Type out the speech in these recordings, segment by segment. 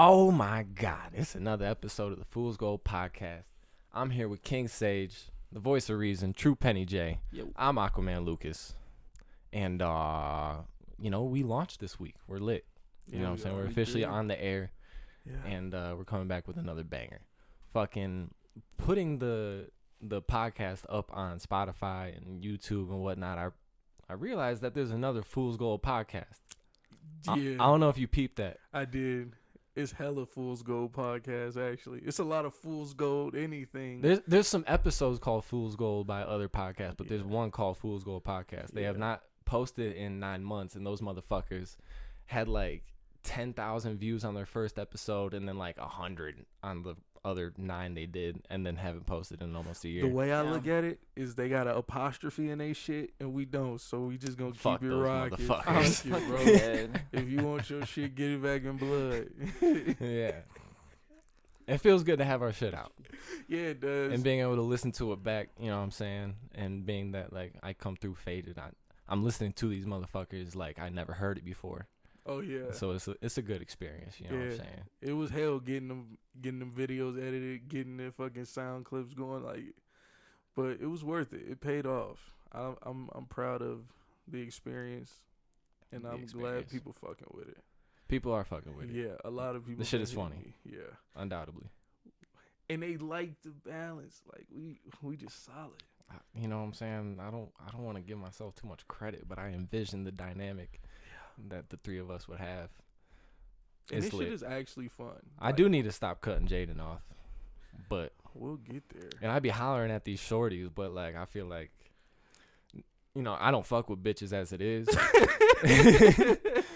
Oh my God, it's another episode of the Fool's Gold podcast. I'm here with King Sage, the voice of reason, Truepenny Jay. Yo. I'm Aquaman Lucas. And, we launched this week. We're lit. You know what I'm saying? We're officially on the air. Yeah. And we're coming back with another banger. Fucking putting the podcast up on Spotify and YouTube and whatnot, I realized that there's another Fool's Gold podcast. Yeah. I don't know if you peeped that. I did. It's hella Fool's Gold podcast, actually. It's a lot of Fool's Gold anything. There's some episodes called Fool's Gold by other podcasts, but there's one called Fool's Gold podcast. They have not posted in 9 months, and those motherfuckers had like 10,000 views on their first episode and then like 100 on the other 9 they did, and then haven't posted in almost a year. The way I look at it is they got an apostrophe in they shit, and we don't, so we just gonna Fuck keep it those rocking. motherfuckers. Fuck it, bro. If you want your shit, get it back in blood. Yeah. It feels good to have our shit out. Yeah, it does. And being able to listen to it back, you know what I'm saying? And being that, like, I come through faded. I'm listening to these motherfuckers like I never heard it before. Oh, yeah. So it's a good experience, you know what I'm saying? It was hell getting them videos edited, getting their fucking sound clips going, like, but it was worth it. It paid off. I'm proud of the experience, and I'm glad people fucking with it. People are fucking with it. Yeah, a lot of people. The shit is funny. Yeah, undoubtedly. And they like the balance. Like we just solid. You know what I'm saying? I don't want to give myself too much credit, but I envision the dynamic that the three of us would have. And this shit is actually fun. I do need to stop cutting Jaden off, but we'll get there. And I'd be hollering at these shorties, but like I feel like, you know, I don't fuck with bitches as it is.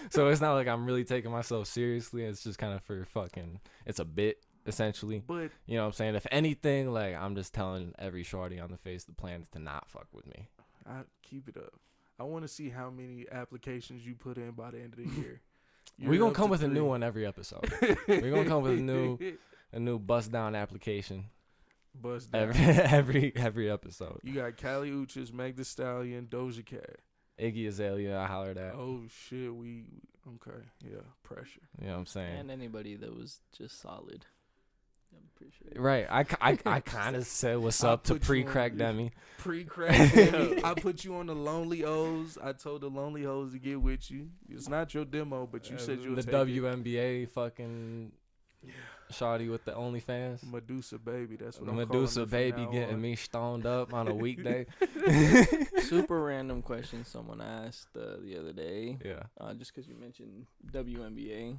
So it's not like I'm really taking myself seriously. It's just kind of for fucking, it's a bit essentially. But you know what I'm saying? If anything, like I'm just telling every shorty on the face of the planet to not fuck with me. I keep it up. I want to see how many applications you put in by the end of the year. We're going to come with 3. A new one every episode. We're going to come with a new bust down application. Bust down. Every episode. You got Cali Uchis, Meg Thee Stallion, Doja Cat. Iggy Azalea, I hollered at. Oh, shit. Okay. Yeah, pressure. You know what I'm saying? And anybody that was just solid. I'm pretty sure. Right. I kind of said what's up to pre-crack Demi. Pre-crack Demi. I put you on the Lonely O's. I told the Lonely Hoes to get with you. It's not your demo, but you said you would the take Wnba fucking shawty with the OnlyFans. Medusa baby. That's what Medusa I'm baby getting me stoned up on a weekday. Super random question someone asked the other day. Yeah. Just because you mentioned WNBA.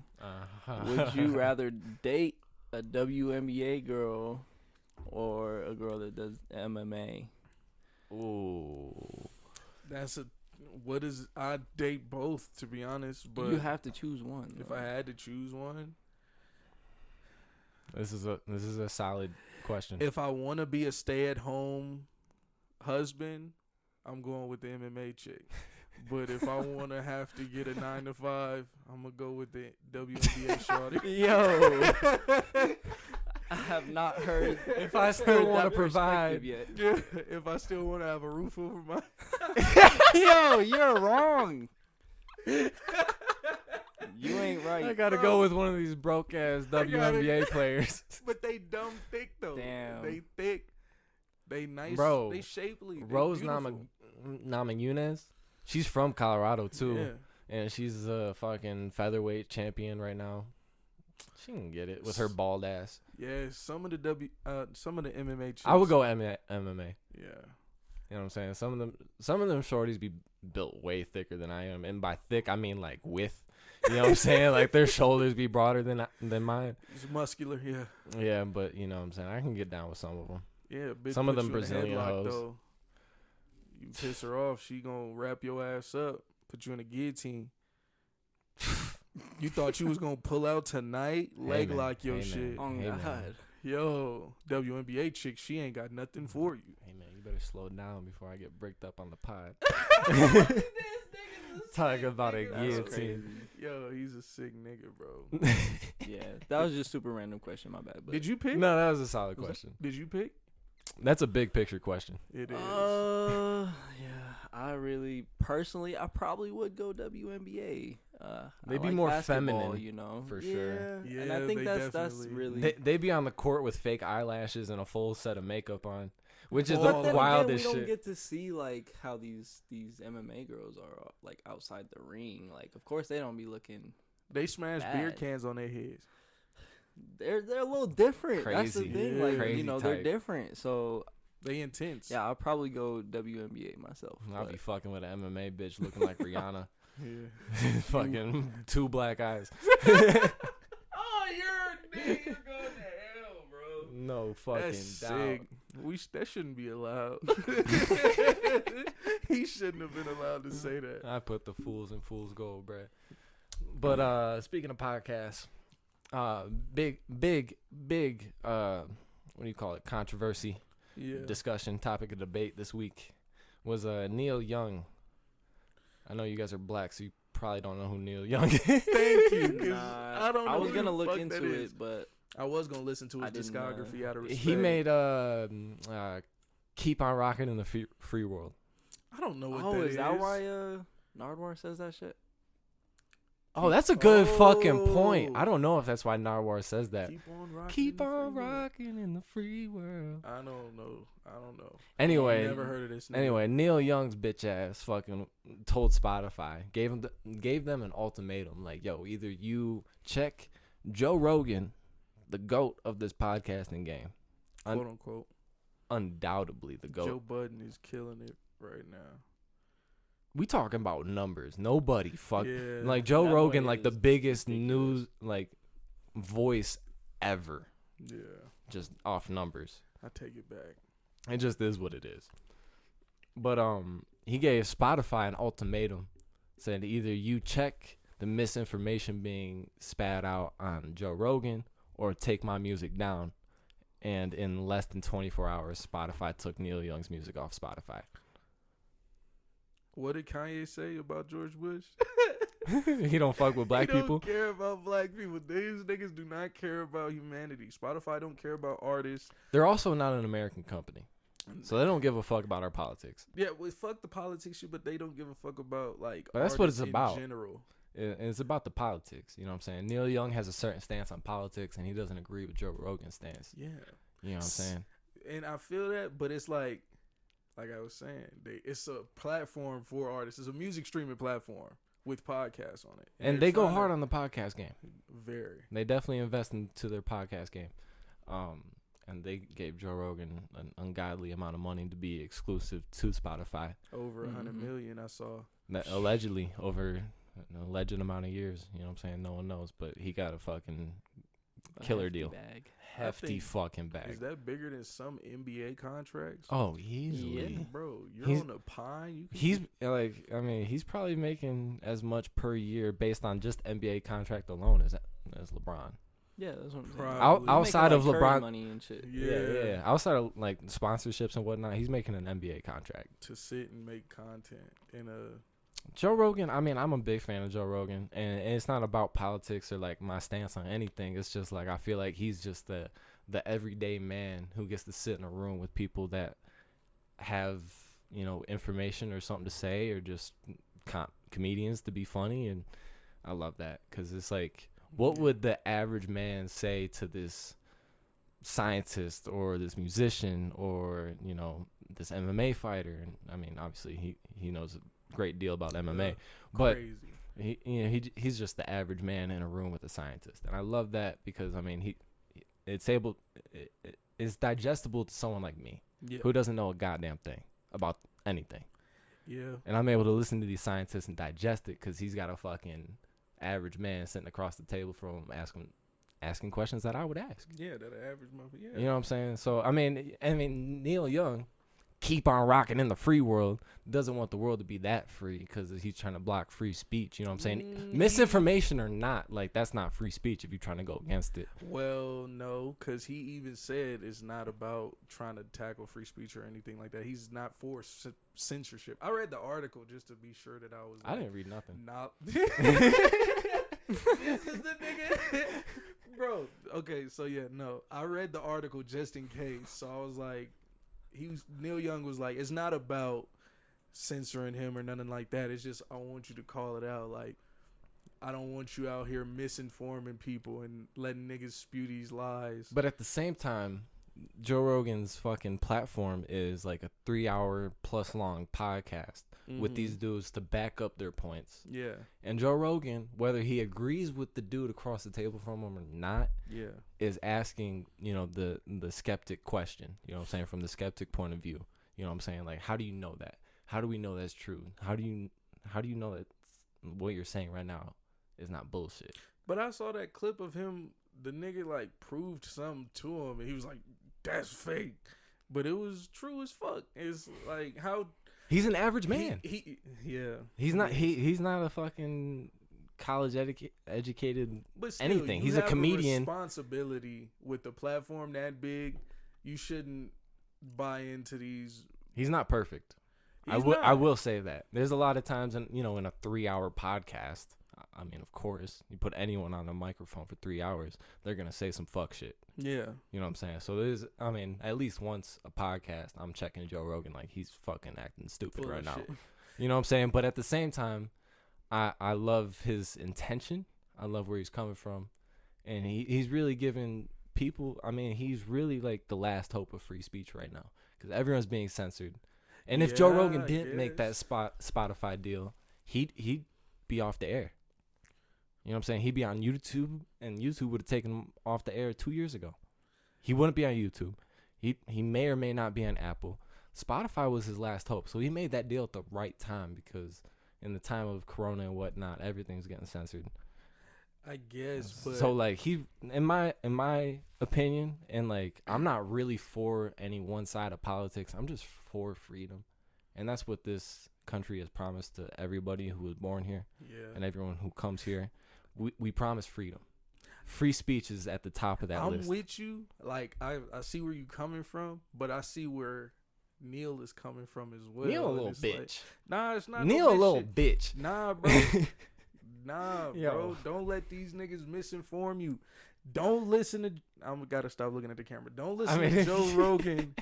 Would you rather date a WNBA girl or a girl that does MMA? Ooh. I'd date both, to be honest, but you have to choose one. If I had to choose one, this is a solid question. If I want to be a stay-at-home husband, I'm going with the MMA chick. But if I want to have to get a 9 to 5, I'm gonna go with the WNBA shorty. Yo, I have not heard. If I still want to provide, yet. If I still want to have a roof over my. Yo, you're wrong. You ain't right. I gotta go with one of these broke ass WNBA players. But they dumb thick though. Damn. They thick. They nice. Bro, they shapely. Rose Namajunas. She's from Colorado too, and she's a fucking featherweight champion right now. She can get it with her bald ass. Yeah, some of the MMA chicks. I would go MMA. Yeah, you know what I'm saying. Some of them shorties be built way thicker than I am, and by thick I mean like width. You know what I'm saying? Like their shoulders be broader than mine. It's muscular, yeah. Yeah, but you know what I'm saying. I can get down with some of them. Yeah, bitch, some of them Brazilian hoes. Though. You piss her off, she gonna wrap your ass up, put you in a guillotine. You thought you was gonna pull out tonight, leg lock your shit. Oh God. Yo, WNBA chick, she ain't got nothing for you. Hey man, you better slow down before I get bricked up on the pod. Talk about a guillotine. Yo, he's a sick nigga, bro. Yeah, that was just super random question. My bad. But did you pick? No, that was a solid question. Did you pick? That's a big picture question. It is. Yeah. I really, personally, I probably would go WNBA. They'd be like more basketball, feminine, you know, for sure. Yeah, and I think they that's definitely- really. They be on the court with fake eyelashes and a full set of makeup on, which is But the then wildest we shit. don't get to see like how these MMA girls are like outside the ring. Like, of course, they don't be looking. They smash beer bad. cans on their heads. They're a little different. That's the Crazy. thing. Yeah. Like, Crazy you know, type. they're different. So They intense. yeah, I'll probably go WNBA myself. I'll but- be fucking with an MMA bitch looking like Rihanna. Yeah. Fucking 2 black eyes. Oh, you're going to hell, bro. No fucking That's doubt. sick. That shouldn't be allowed. He shouldn't have been allowed to say that. I put the fools in fool's gold, bruh. But speaking of podcasts, big what do you call it? Controversy, Yeah. discussion, topic of debate this week was Neil Young. I know you guys are black, so you probably don't know who Neil Young is. Thank you. 'Cause Nah, I don't know. I was who gonna the look fuck into that is. it, but I was gonna listen to I his didn't, discography out of respect. He made Keep on Rocking in the Free World. I don't know what oh, that is that why Nardwar says that shit? Oh, that's a good fucking point. Oh. I don't know if that's why Narwhal says that. Keep on rocking. Keep in the on free world. rocking in the free world. I don't know. Anyway, Never heard of this. nigga. Anyway, Neil Young's bitch ass fucking told Spotify, gave them an ultimatum, like, yo, either you check Joe Rogan, the GOAT of this podcasting game, quote unquote. undoubtedly the GOAT. Joe Budden is killing it right now. We talking about numbers. Nobody Yeah. like Joe That Rogan, boy like the is biggest ridiculous. news like voice ever, Yeah. just off numbers. I take it back. It just is what it is. But he gave Spotify an ultimatum, said either you check the misinformation being spat out on Joe Rogan or take my music down. And in less than 24 hours, Spotify took Neil Young's music off Spotify. What did Kanye say about George Bush? He don't fuck with black he people. don't care about black people. These niggas do not care about humanity. Spotify don't care about artists. They're also not an American company, so they don't give a fuck about our politics. Yeah, well, fuck the politics shit, but they don't give a fuck about like. But that's what it's artists about. In general. It's about the politics. You know what I'm saying? Neil Young has a certain stance on politics, and he doesn't agree with Joe Rogan's stance. Yeah. You know what I'm saying? And I feel that, but it's like I was saying, it's a platform for artists. It's a music streaming platform with podcasts on it. And they go hard on the podcast game. Very. They definitely invest into their podcast game. And they gave Joe Rogan an ungodly amount of money to be exclusive to Spotify. Over 100 million, I saw. That allegedly over an alleged amount of years. You know what I'm saying? No one knows, but he got a fucking killer hefty deal. bag. Hefty think- fucking bag. Is that bigger than some NBA contracts? Oh, easily. Yeah. Bro, you're He's- on a pine. You can He's like, I mean, he's probably making as much per year based on just NBA contract alone as LeBron. Yeah, that's what I'm saying. Probably. Out, Making, outside of Curry LeBron, money and shit. Yeah. Outside of like sponsorships and whatnot, he's making an NBA contract. to sit and make content in a. Joe Rogan, I mean, I'm a big fan of Joe Rogan, and it's not about politics or like my stance on anything. It's just like I feel like he's just the everyday man who gets to sit in a room with people that have, you know, information or something to say, or just comedians to be funny, and I love that because it's like, what would the average man say to this scientist or this musician or, you know, this MMA fighter? And I mean, obviously he knows a great deal about MMA, but Crazy. he's just the average man in a room with a scientist, and I love that because I mean it's digestible to someone like me Yeah. who doesn't know a goddamn thing about anything, Yeah. and I'm able to listen to these scientists and digest it because he's got a fucking average man sitting across the table from him asking questions that I would ask. Yeah, that average motherfucker. Yeah. You know what I'm saying? So I mean Neil Young, keep on rocking in the free world, doesn't want the world to be that free because he's trying to block free speech. You know what I'm saying? Misinformation or not, like that's not free speech if you're trying to go against it. Well, no, because he even said it's not about trying to tackle free speech or anything like that. He's not for censorship. I read the article just to be sure that I was. I didn't read nothing. Not. This is the nigga. Bro, okay, so yeah, no. I read the article just in case. So I was like, Neil Young was like, it's not about censoring him or nothing like that. It's just I want you to call it out. Like, I don't want you out here misinforming people and letting niggas spew these lies. But at the same time, Joe Rogan's fucking platform is like a 3-hour plus long podcast with these dudes to back up their points. Yeah. And Joe Rogan, whether he agrees with the dude across the table from him or not, is asking, you know, the skeptic question. You know what I'm saying? From the skeptic point of view. You know what I'm saying? Like, how do you know that? How do we know that's true? How do you know that what you're saying right now is not bullshit? But I saw that clip of him, the nigga like proved something to him and he was like, that's fake. But it was true as fuck. It's like how he's an average man. He's not a fucking college educated but still, anything. He's a comedian. Responsibility with the platform that big, you shouldn't buy into these. He's not perfect. I will say that. There's a lot of times in a 3-hour podcast. I mean, of course, you put anyone on a microphone for 3 hours, they're gonna say some fuck shit. Yeah. You know what I'm saying? So there's, I mean, at least once a podcast, I'm checking Joe Rogan like he's fucking acting stupid right now. You know what I'm saying? But at the same time, I love his intention. I love where he's coming from, and he's really giving people. I mean, he's really like the last hope of free speech right now because everyone's being censored. And if Joe Rogan didn't make that Spotify deal, he'd be off the air. You know what I'm saying? He'd be on YouTube, and YouTube would have taken him off the air 2 years ago. He wouldn't be on YouTube. He may or may not be on Apple. Spotify was his last hope, so he made that deal at the right time because in the time of Corona and whatnot, everything's getting censored. I guess, but so like in my opinion, and like I'm not really for any one side of politics. I'm just for freedom, and that's what this country has promised to everybody who was born here, and everyone who comes here. We promise freedom. Free speech is at the top of that list. I'm with you. Like I see where you're coming from, but I see where Neil is coming from as well. Neil a little bitch. Like, nah, it's not. Neil a little bitch. Nah, bro. Nah, bro. Don't let these niggas misinform you. Don't listen to. I'm gotta stop looking at the camera. Don't listen to Joe Rogan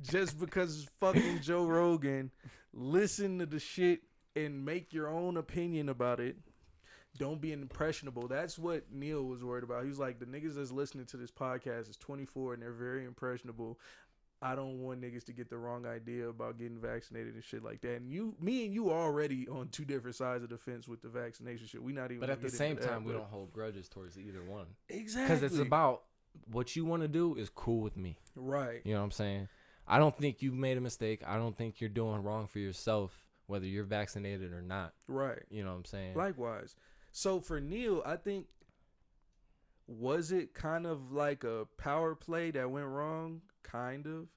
just because it's fucking Joe Rogan. Listen to the shit and make your own opinion about it. Don't be impressionable. That's what Neil was worried about. He was like, the niggas that's listening to this podcast is 24 and they're very impressionable. I don't want niggas to get the wrong idea about getting vaccinated and shit like that. And me and you already on two different sides of the fence with the vaccination shit. We not even. But at the same time, we don't hold grudges towards either one. Exactly. Because it's about what you want to do is cool with me. Right. You know what I'm saying? I don't think you've made a mistake. I don't think you're doing wrong for yourself, whether you're vaccinated or not. Right. You know what I'm saying? Likewise. So for Neil, I think, was it kind of like a power play that went wrong? Kind of.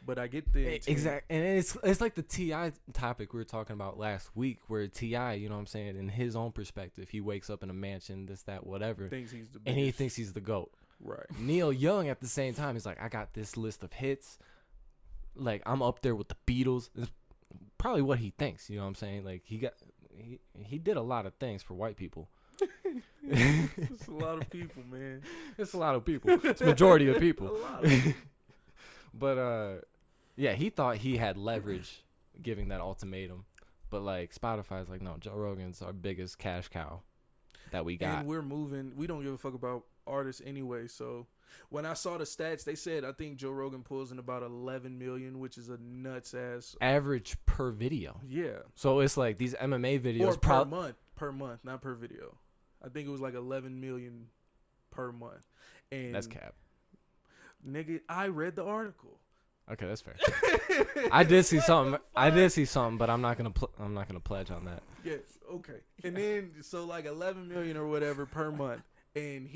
But I get the intent. Exactly. And it's like the T.I. topic we were talking about last week, where T.I., you know what I'm saying, in his own perspective, he wakes up in a mansion, this, that, whatever. Thinks he's the biggest. And he thinks he's the GOAT. Right. Neil Young, at the same time, he's like, I got this list of hits. Like, I'm up there with the Beatles. It's probably what he thinks, you know what I'm saying? Like, he did a lot of things for white people. It's a lot of people, man. It's a lot of people. It's a majority of people. A lot of people. But, yeah, he thought he had leverage giving that ultimatum. But, like, Spotify's like, no, Joe Rogan's our biggest cash cow that we got. And we're moving. We don't give a fuck about artists anyway. So, when I saw the stats, they said, I think Joe Rogan pulls in about 11 million, which is a nuts ass. Average per video. Yeah. So, it's like these MMA videos. Or per month, not per video. I think it was like 11 million per month. And that's cap. Nigga, I read the article. Okay, that's fair. I did see something, but I'm not gonna pledge on that. Yes, okay. And then so like 11 million or whatever per month, and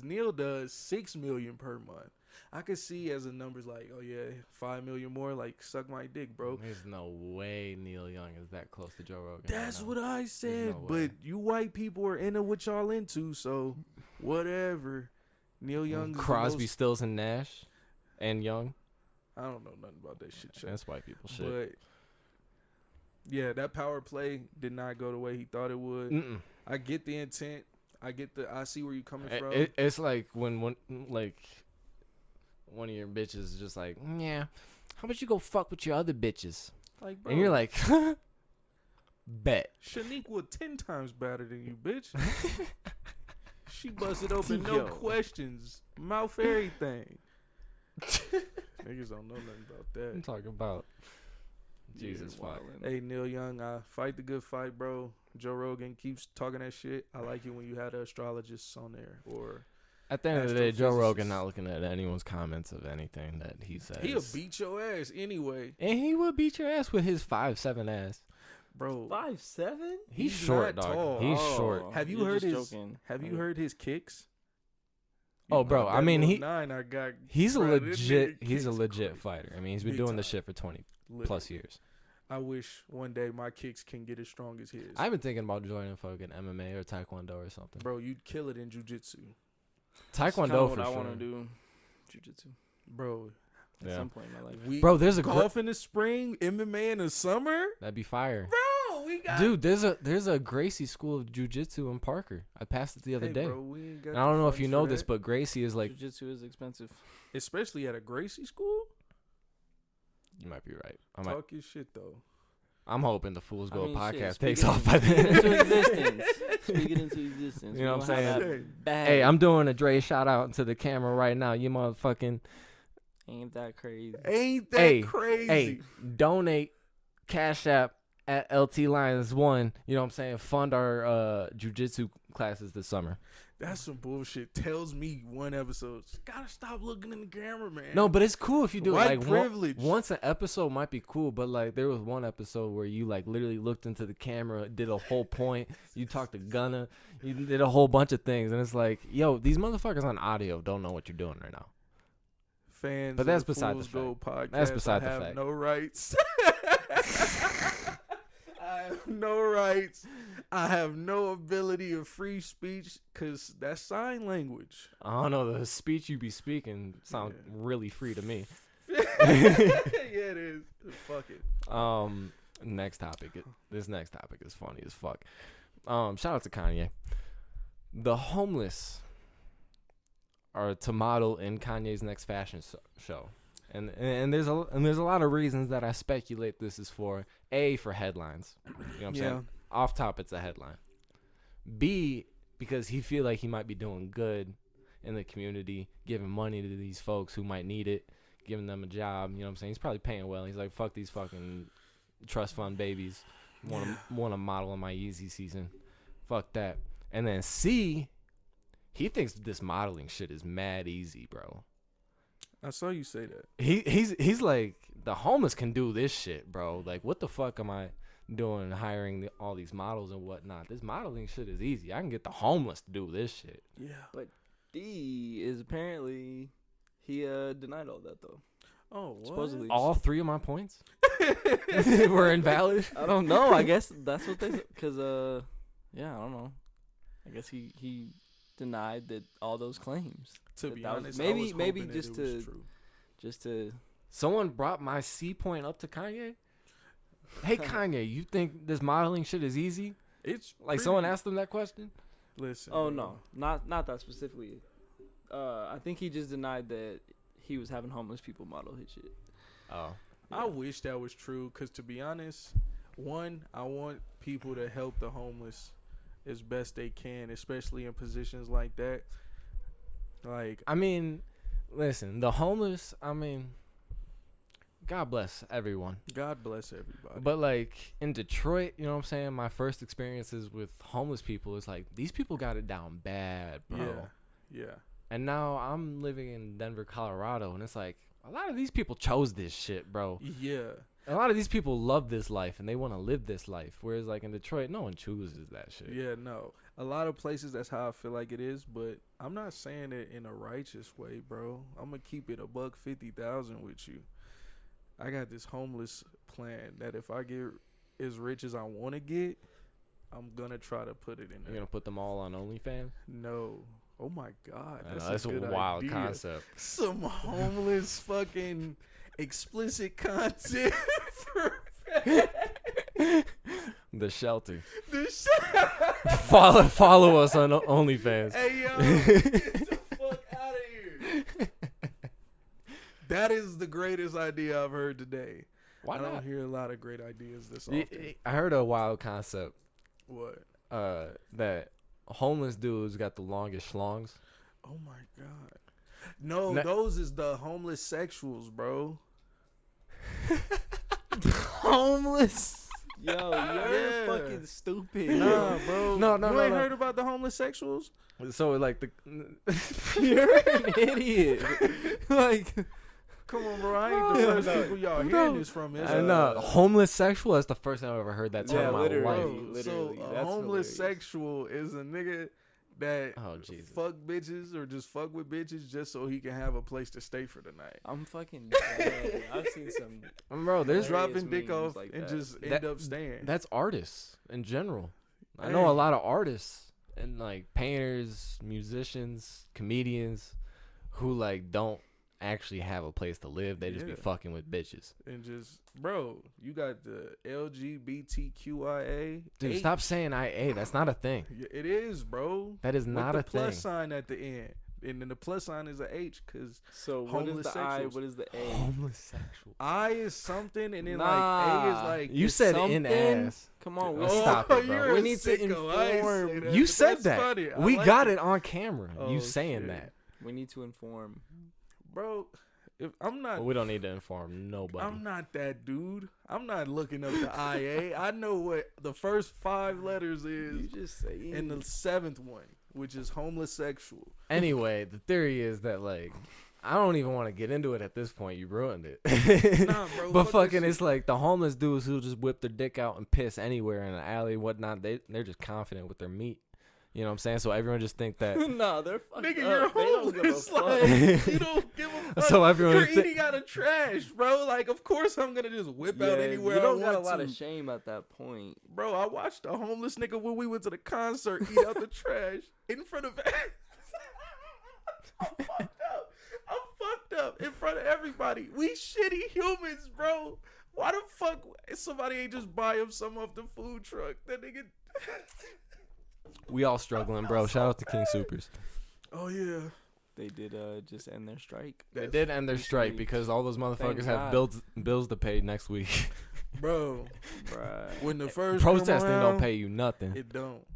Neil does 6 million per month. I could see as the numbers like, oh yeah, 5 million more, like suck my dick, bro. There's no way Neil Young is that close to Joe Rogan. That's what I said, but you white people are into what y'all into, so whatever. Neil Young, Crosby, Stills, and Nash, and Young. I don't know nothing about that shit. That's white people shit. But yeah, that power play did not go the way he thought it would. I get the intent. I see where you're coming from. It's like when one of your bitches is just like, yeah, how about you go fuck with your other bitches? Like, bro, And you're like, bet. Shanique was 10 times better than you, bitch. She busted open, Yo. no questions, mouth everything. Niggas don't know nothing about I'm that. talking about Jesus fuck. Hey, Neil Young, I fight the good fight, bro. Joe Rogan keeps talking that shit. I like it when you had the astrologists on there. Or At the end of the day, Joe astrophysicist. Rogan not looking at anyone's comments of anything that he says. he'll beat your ass anyway, And he will beat your ass with his 5'7" ass. bro. 5'7"? He's He's short, not dog. tall. He's Oh, short. Have you you're heard just his? joking. Have you heard his kicks? Oh, bro, That I mean, little he- 9 I got. He's a Bro, this legit. nigga He's a kicks legit crazy. fighter. I mean, he's been Big doing this time. shit for 20 Literally. plus years. I wish one day my kicks can get as strong as his. I've been thinking about joining fucking MMA or Taekwondo or something. Bro, you'd kill it in jujitsu. Taekwondo what for I sure. want to do. Jiu-jitsu. Bro, At Yeah. some point in my life. we Bro, there's a golf in the spring, MMA in the summer. That'd be fire. Bro, we got. Dude, there's a Gracie School of Jiu-Jitsu in Parker. I passed it the other Hey, day. bro, we ain't got And I don't the know if you funds know for this, that. but Gracie is like, Jiu-Jitsu is expensive. Especially at a Gracie school. you might be right. Talk your shit though. I'm hoping the Fool's Gold I mean, shit, podcast speak takes it off by into then. existence. Speak it into existence. You know We what I'm gonna have saying? that bag. Hey, I'm doing a Dre shout out to the camera right now. You motherfucking Ain't that crazy? Ain't that Hey, crazy? hey, donate Cash App at LT Lions 1. You know what I'm saying? Fund our jiu-jitsu classes this summer. That's some bullshit. Tells me one episode. Gotta stop looking in the camera, man. No, but it's cool if you do it. White Like privilege. once an episode might be cool, but like there was one episode where you like literally looked into the camera, did a whole point. You talked to Gunna, you did a whole bunch of things, and it's like, yo, these motherfuckers on audio don't know what you're doing right now. Fans, But that's of the beside the Fool's Gold podcast. That's beside I the have fact. no rights. I have no rights. I have no ability of free speech because that's sign language. I don't know, the speech you be speaking sound Yeah. really free to me. Yeah, it is. Fuck it. Next topic. This next topic is funny as fuck. Shout out to Kanye. The homeless are to model in Kanye's next fashion show, and there's a lot of reasons that I speculate this is for. A, for headlines. You know what I'm saying? Off top, it's a headline. B, because he feel like he might be doing good in the community, giving money to these folks who might need it, giving them a job. You know what I'm saying? He's probably paying well. He's like, fuck these fucking trust fund babies. Want to model in my Yeezy season. Fuck that. And then C, he thinks this modeling shit is mad easy, bro. I saw you say that. He's like, the homeless can do this shit, bro. Like, what the fuck am I doing hiring all these models and whatnot? This modeling shit is easy. I can get the homeless to do this shit. Yeah. D is apparently he denied all that though. Oh, what? Supposedly. All three of my points were invalid. I don't know. I guess that's what they said. Cause yeah, I don't know. I guess he denied that all those claims. To be that was- honest, maybe- I was maybe hoping just that it was to- true. Just to Someone brought my C point up to Kanye. Hey Kanye, you think this modeling shit is easy? It's Like someone asked him that question. Listen. Oh bro. no, not that specifically. I think he just denied that he was having homeless people model his shit. Oh, I wish that was true because, to be honest, one, I want people to help the homeless as best they can, especially in positions like that. Like, I mean, listen, the homeless. I mean, God bless everyone. God bless everybody. But like in Detroit, you know what I'm saying? My first experiences with homeless people is like these people got it down bad, bro. yeah. And now I'm living in Denver, Colorado, and it's like a lot of these people chose this shit, bro. Yeah. And a lot of these people love this life and they want to live this life. Whereas like in Detroit, no one chooses that shit. Yeah, no. A lot of places, that's how I feel like it is, but I'm not saying it in a righteous way, bro. I'm going to keep it $150,000 with you. I got this homeless plan that if I get as rich as I want to get, I'm going to try to put it in You're there. gonna put them all on OnlyFans? No. Oh, my God. I know, That's that's a a good wild idea. concept. Some homeless explicit content for The shelter. this. follow us on OnlyFans. Hey, yo, get the fuck out of here. That is the greatest idea I've heard today. Why I not? don't hear a lot of great ideas this often. I heard a wild concept. What? That homeless dudes got the longest schlongs. Oh my god. No, those is the homeless sexuals, bro. Homeless. Yo, you're fucking stupid. Nah, bro. No, you ain't heard about the homeless sexuals? So like You're an idiot. Like, come on, bro. I ain't the first people y'all hearing this from. I know homeless sexual. That's the first time I've ever heard that term in my literally. life. So a homeless sexual is a nigga that fuck bitches or just fuck with bitches just so he can have a place to stay for the night. I'm fucking dead. I've seen some. Bro, there's dropping dick off like and just end up staying. That's artists in general. I know a lot of artists and like painters, musicians, comedians who like don't actually have a place to live. They just be fucking with bitches. And just, bro, you got the LGBTQIA. Dude, stop saying IA. That's not a thing. It is, bro. That is not a thing. With the plus sign at the end. And then the plus sign is a H because so what is the I? What is the A? Homeless sexual. I is something and then like A is like you said in ass. Come on, we stop it, bro. We need to inform. That, you said that. Funny. We like got it on camera. You saying shit. that. We need to inform, bro. If I'm not, we don't need to inform nobody. I'm not that dude. I'm not looking up the IA. I know what the first 5 letters is. You just say and the 7th one, which is homosexual. Anyway, the theory is that like I don't even want to get into it at this point. You ruined it. Nah, bro. But fucking, it's like the homeless dudes who just whip their dick out and piss anywhere in an alley, whatnot. They're just confident with their meat. You know what I'm saying? So everyone just think that. Nah, they're fucking nigga, you're homeless. Like, you don't give a fuck. So everyone you're eating out of trash, bro. Like, of course I'm gonna just whip out anywhere I want to. You don't got a lot of shame at that point, bro. I watched a homeless nigga when we went to the concert eat out the trash in front of. I'm fucked up in front of everybody. We shitty humans, bro. Why the fuck somebody ain't just buy him some off the food truck? That nigga. We all struggling, bro. Shout out to King Supers. Oh yeah, they did just end their strike. They did end their strike because all those motherfuckers have bills to pay next week. Bro, when the first protesting don't pay you nothing. It don't.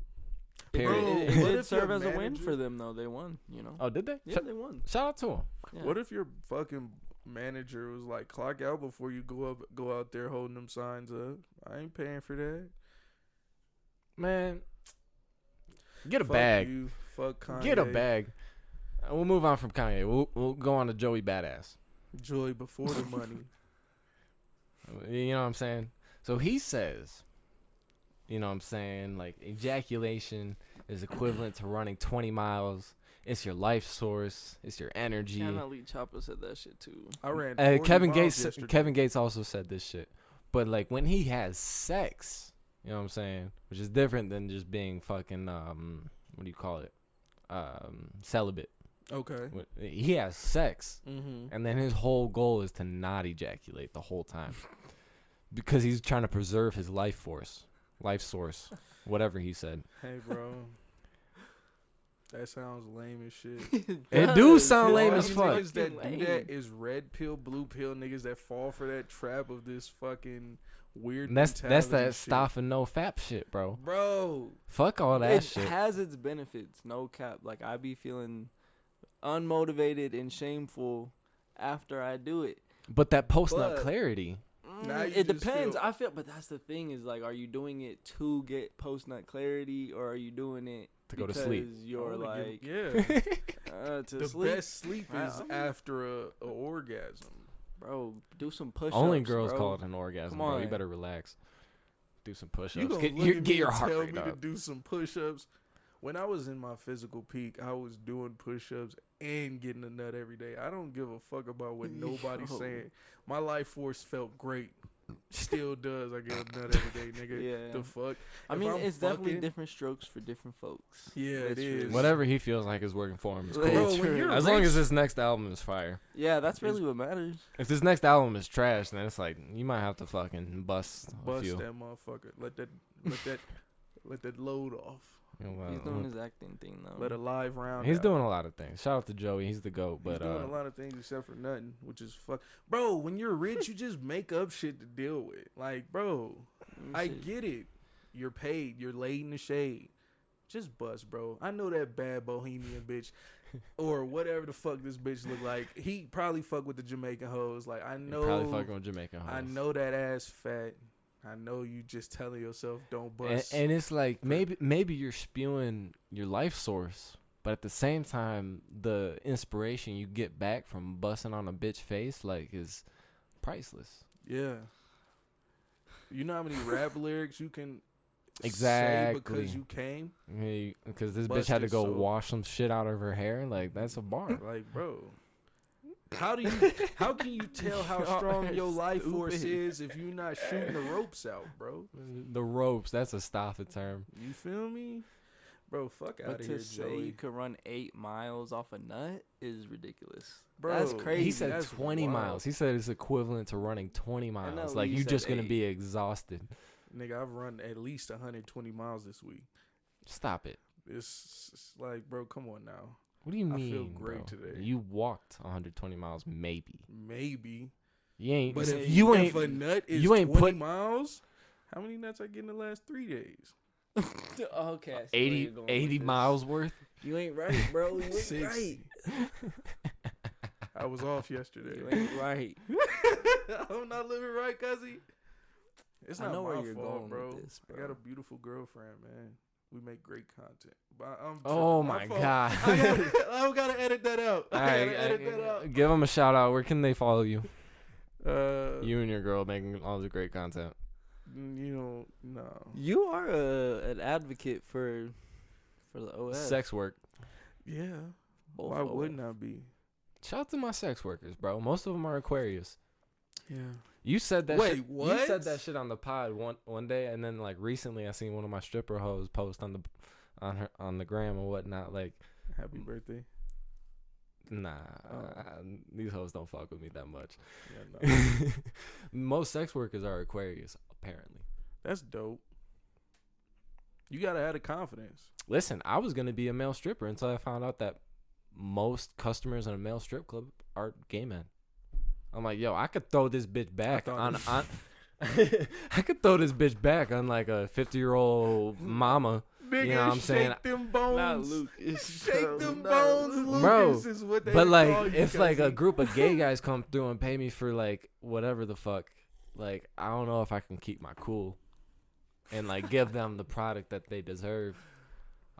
Period. It did serve as a win for them though. They won. You know. Oh, did they? Yeah, they won. Shout out to them. Yeah. What if your fucking manager was like, clock out before you go out there holding them signs up? I ain't paying for that. Man. Get a Fuck bag. You. Fuck Kanye. Get a bag. We'll move on from Kanye. We'll go on to Joey Badass. Joy before the money. You know what I'm saying? So he says, you know what I'm saying, like ejaculation is equivalent to running 20 miles. It's your life source. It's your energy. Channel Lee Chopper said that shit too. I ran 40 Kevin miles Gates. yesterday. Kevin Gates also said this shit. But like when he has sex. You know what I'm saying? Which is different than just being fucking, what do you call it? Celibate. Okay. He has sex. Mm-hmm. And then his whole goal is to not ejaculate the whole time. Because he's trying to preserve his life source, whatever he said. Hey, bro. That sounds lame as shit. It do sound lame as fuck. Niggas that do that is red pill, blue pill niggas that fall for that trap of this fucking weird. That's that shit. stop and no fap shit, bro. Bro, fuck all that shit. It has its benefits, no cap. Like I be feeling unmotivated and shameful after I do it. But that post nut clarity. It depends. I feel, but that's the thing is like, are you doing it to get post nut clarity, or are you doing it to go to sleep? You're like, to the sleep. best sleep is after a orgasm. Bro, do some push-ups. Only girls bro. call it an orgasm, Come on. bro. You better relax. Do some push-ups. You Get your heart tell rate me up. to do some push-ups. When I was in my physical peak, I was doing push-ups and getting a nut every day. I don't give a fuck about what nobody's saying. My life force felt great. Still does. I get a nut every day, nigga. Yeah. The fuck? I mean, it's definitely different strokes for different folks. Yeah, it is. Whatever he feels like is working for him is cool. Bro, as long as this next album is fire. Yeah, that's really what matters. If this next album is trash, then it's like you might have to fucking bust a few. That motherfucker. Let that load off. He's doing his acting thing though. Let a live round. He's doing a lot of things. Shout out to Joey. He's the GOAT. He's doing a lot of things except for nothing, which is fuck. Bro, when you're rich, you just make up shit to deal with. Like, bro, I get it. You're paid. You're laid in the shade. Just bust, bro. I know that bad bohemian bitch. Or whatever the fuck this bitch look like. He probably fuck with the Jamaican hoes. Like, I know. He probably fucking with Jamaican hoes. I know that ass fat. I know you just telling yourself don't bust. And it's like maybe you're spewing your life source, but at the same time, the inspiration you get back from busting on a bitch face like is priceless. Yeah. You know how many rap lyrics you can say because you came? Because this bitch had to go wash some shit out of her hair. Like, that's a bar. Like, bro. How can you tell how strong your life force is if you're not shooting the ropes out, bro? The ropes, that's a Staffa term. You feel me? Bro, fuck out of here, to say Joey. you could run 8 miles off a nut is ridiculous. Bro, that's crazy. He said that's 20 wild. miles. He said it's equivalent to running 20 miles. Like, you you're just said going to 8. be exhausted. Nigga, I've run at least 120 miles this week. Stop it. It's like, bro, come on now. What do you mean, I feel great bro? today. You walked 120 miles, maybe. Maybe. You ain't. But if a nut is you ain't 20 miles, how many nuts I get in the last 3 days? Okay. I see where you're going 80 with miles worth? You ain't right, bro. You ain't 60. right. I was off yesterday. You ain't right. I'm not living right, cuzzy. It's not I know my where you're fault, going bro. with this, bro. I got a beautiful girlfriend, man. We make great content. But Oh my God. I gotta edit that out. Edit that out. Give them a shout out. Where can they follow you? You You and your girl making all the great content. know, no. You are an advocate for the OS. Sex work. Yeah. Both Why OS. wouldn't I be? Shout out to my sex workers, bro. Most of them are Aquarius. Yeah. You said that. Wait, shit, what? You said that shit on the pod one day, and then like recently, I seen one of my stripper hoes post on the gram and whatnot. Like, Happy birthday. nah, Oh. these hoes don't fuck with me that much. Yeah, no. Most sex workers are Aquarius, apparently. That's dope. You gotta have the confidence. Listen, I was gonna be a male stripper until I found out that most customers in a male strip club are gay men. I'm like, yo, I could throw this bitch back on I could throw this bitch back on like a 50-year-old mama. Nigga, You know what I'm saying? Shake them bones. Not Lucas. Shake them bones, Lucas Bro, is what they But call like, you, if like a cousin. group of gay guys come through and pay me for like whatever the fuck, like I don't know if I can keep my cool and like give them the product that they deserve.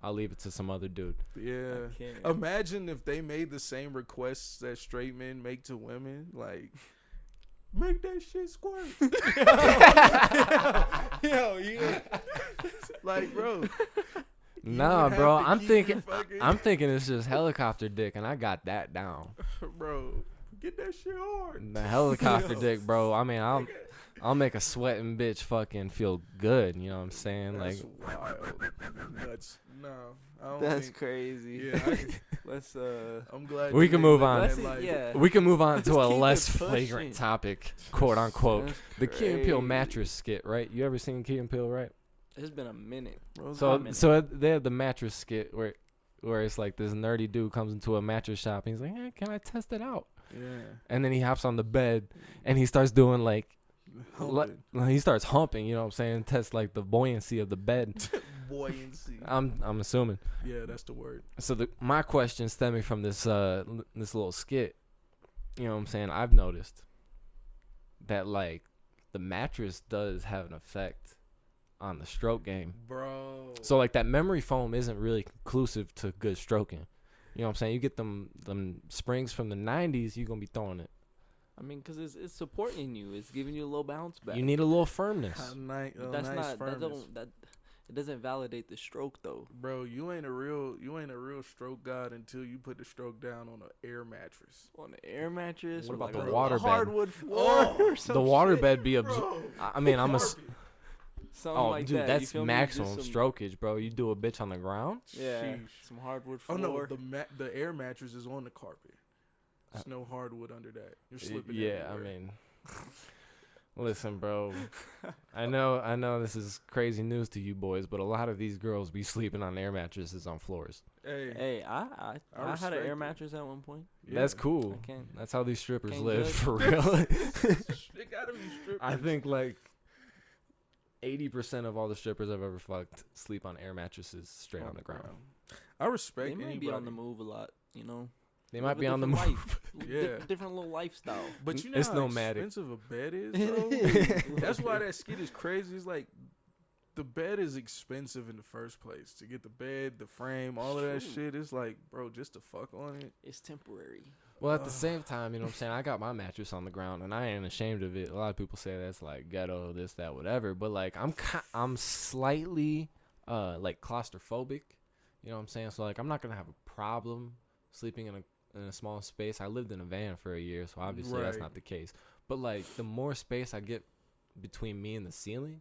I'll leave it to some other dude. Yeah. Imagine if they made the same requests that straight men make to women. Like, make that shit squirt. Yo, you. Like, bro. Nah, would bro. have to keep your fucking- I'm thinking it's just helicopter dick, and I got that down. Bro, get that shit hard. The helicopter dick, bro. I mean, I'll make a sweating bitch fucking feel good. You know what I'm saying? That's Like, wild. Nuts. No, I don't That's think. crazy. Yeah, Let's I'm glad We you can made move that on. Let's like- yeah. we can move on to Let's a keep it less pushing. flagrant topic, quote unquote. That's The Key and Peele crazy. mattress skit, right? You ever seen Key and Peele, right? It's been a minute. Bro, So they have the mattress skit where it's like this nerdy dude comes into a mattress shop and he's like, hey, can I test it out? yeah. And then he hops on the bed and he starts doing like Humping. he starts humping, you know what I'm saying? Test like the buoyancy of the bed. Buoyancy. I'm assuming. Yeah, that's the word. So my question stemming from this this little skit, you know what I'm saying? I've noticed that like the mattress does have an effect on the stroke game. Bro. So like that memory foam isn't really conclusive to good stroking. You know what I'm saying? You get them springs from the 90s, you're going to be throwing it. I mean, because it's supporting you. It's giving you a little bounce back. You need a little firmness. That's nice not firmness. it doesn't validate the stroke though. Bro, you ain't a real stroke god until you put the stroke down on an air mattress. On the air mattress. What or about like the a water bed? hardwood floor or some The water shit. bed be Bro, I mean, I'm a Something like dude, that. You that's feel me? maximum Just some- strokage, bro. You do a bitch on the ground? Yeah, Sheesh. some hardwood Oh floor. no, the air mattress is on the carpet. There's no hardwood under that. You're slipping. Yeah, I everywhere. mean, Listen, bro. I know this is crazy news to you boys, but a lot of these girls be sleeping on air mattresses on floors. Hey, I had an air mattress at one point. Yeah. That's cool. That's how these strippers live, for real. They gotta be strippers. I think like 80% of all the strippers I've ever fucked sleep on air mattresses straight on the ground. I respect They might be on the move a lot, you know. They might be on the move. Yeah. Different little lifestyle. But you know it's how nomadic. expensive a bed is, bro? That's why that skit is crazy. It's like the bed is expensive in the first place. To get the bed, the frame, all of that shit, it's like, bro, just to fuck on it. It's temporary. Well, at the same time, you know what I'm saying? I got my mattress on the ground, and I ain't ashamed of it. A lot of people say that's like ghetto, this, that, whatever. But like, I'm slightly like claustrophobic. You know what I'm saying? So like, I'm not gonna have a problem sleeping in a small space. I lived in a van for a year, so obviously that's not the case. But like, the more space I get between me and the ceiling,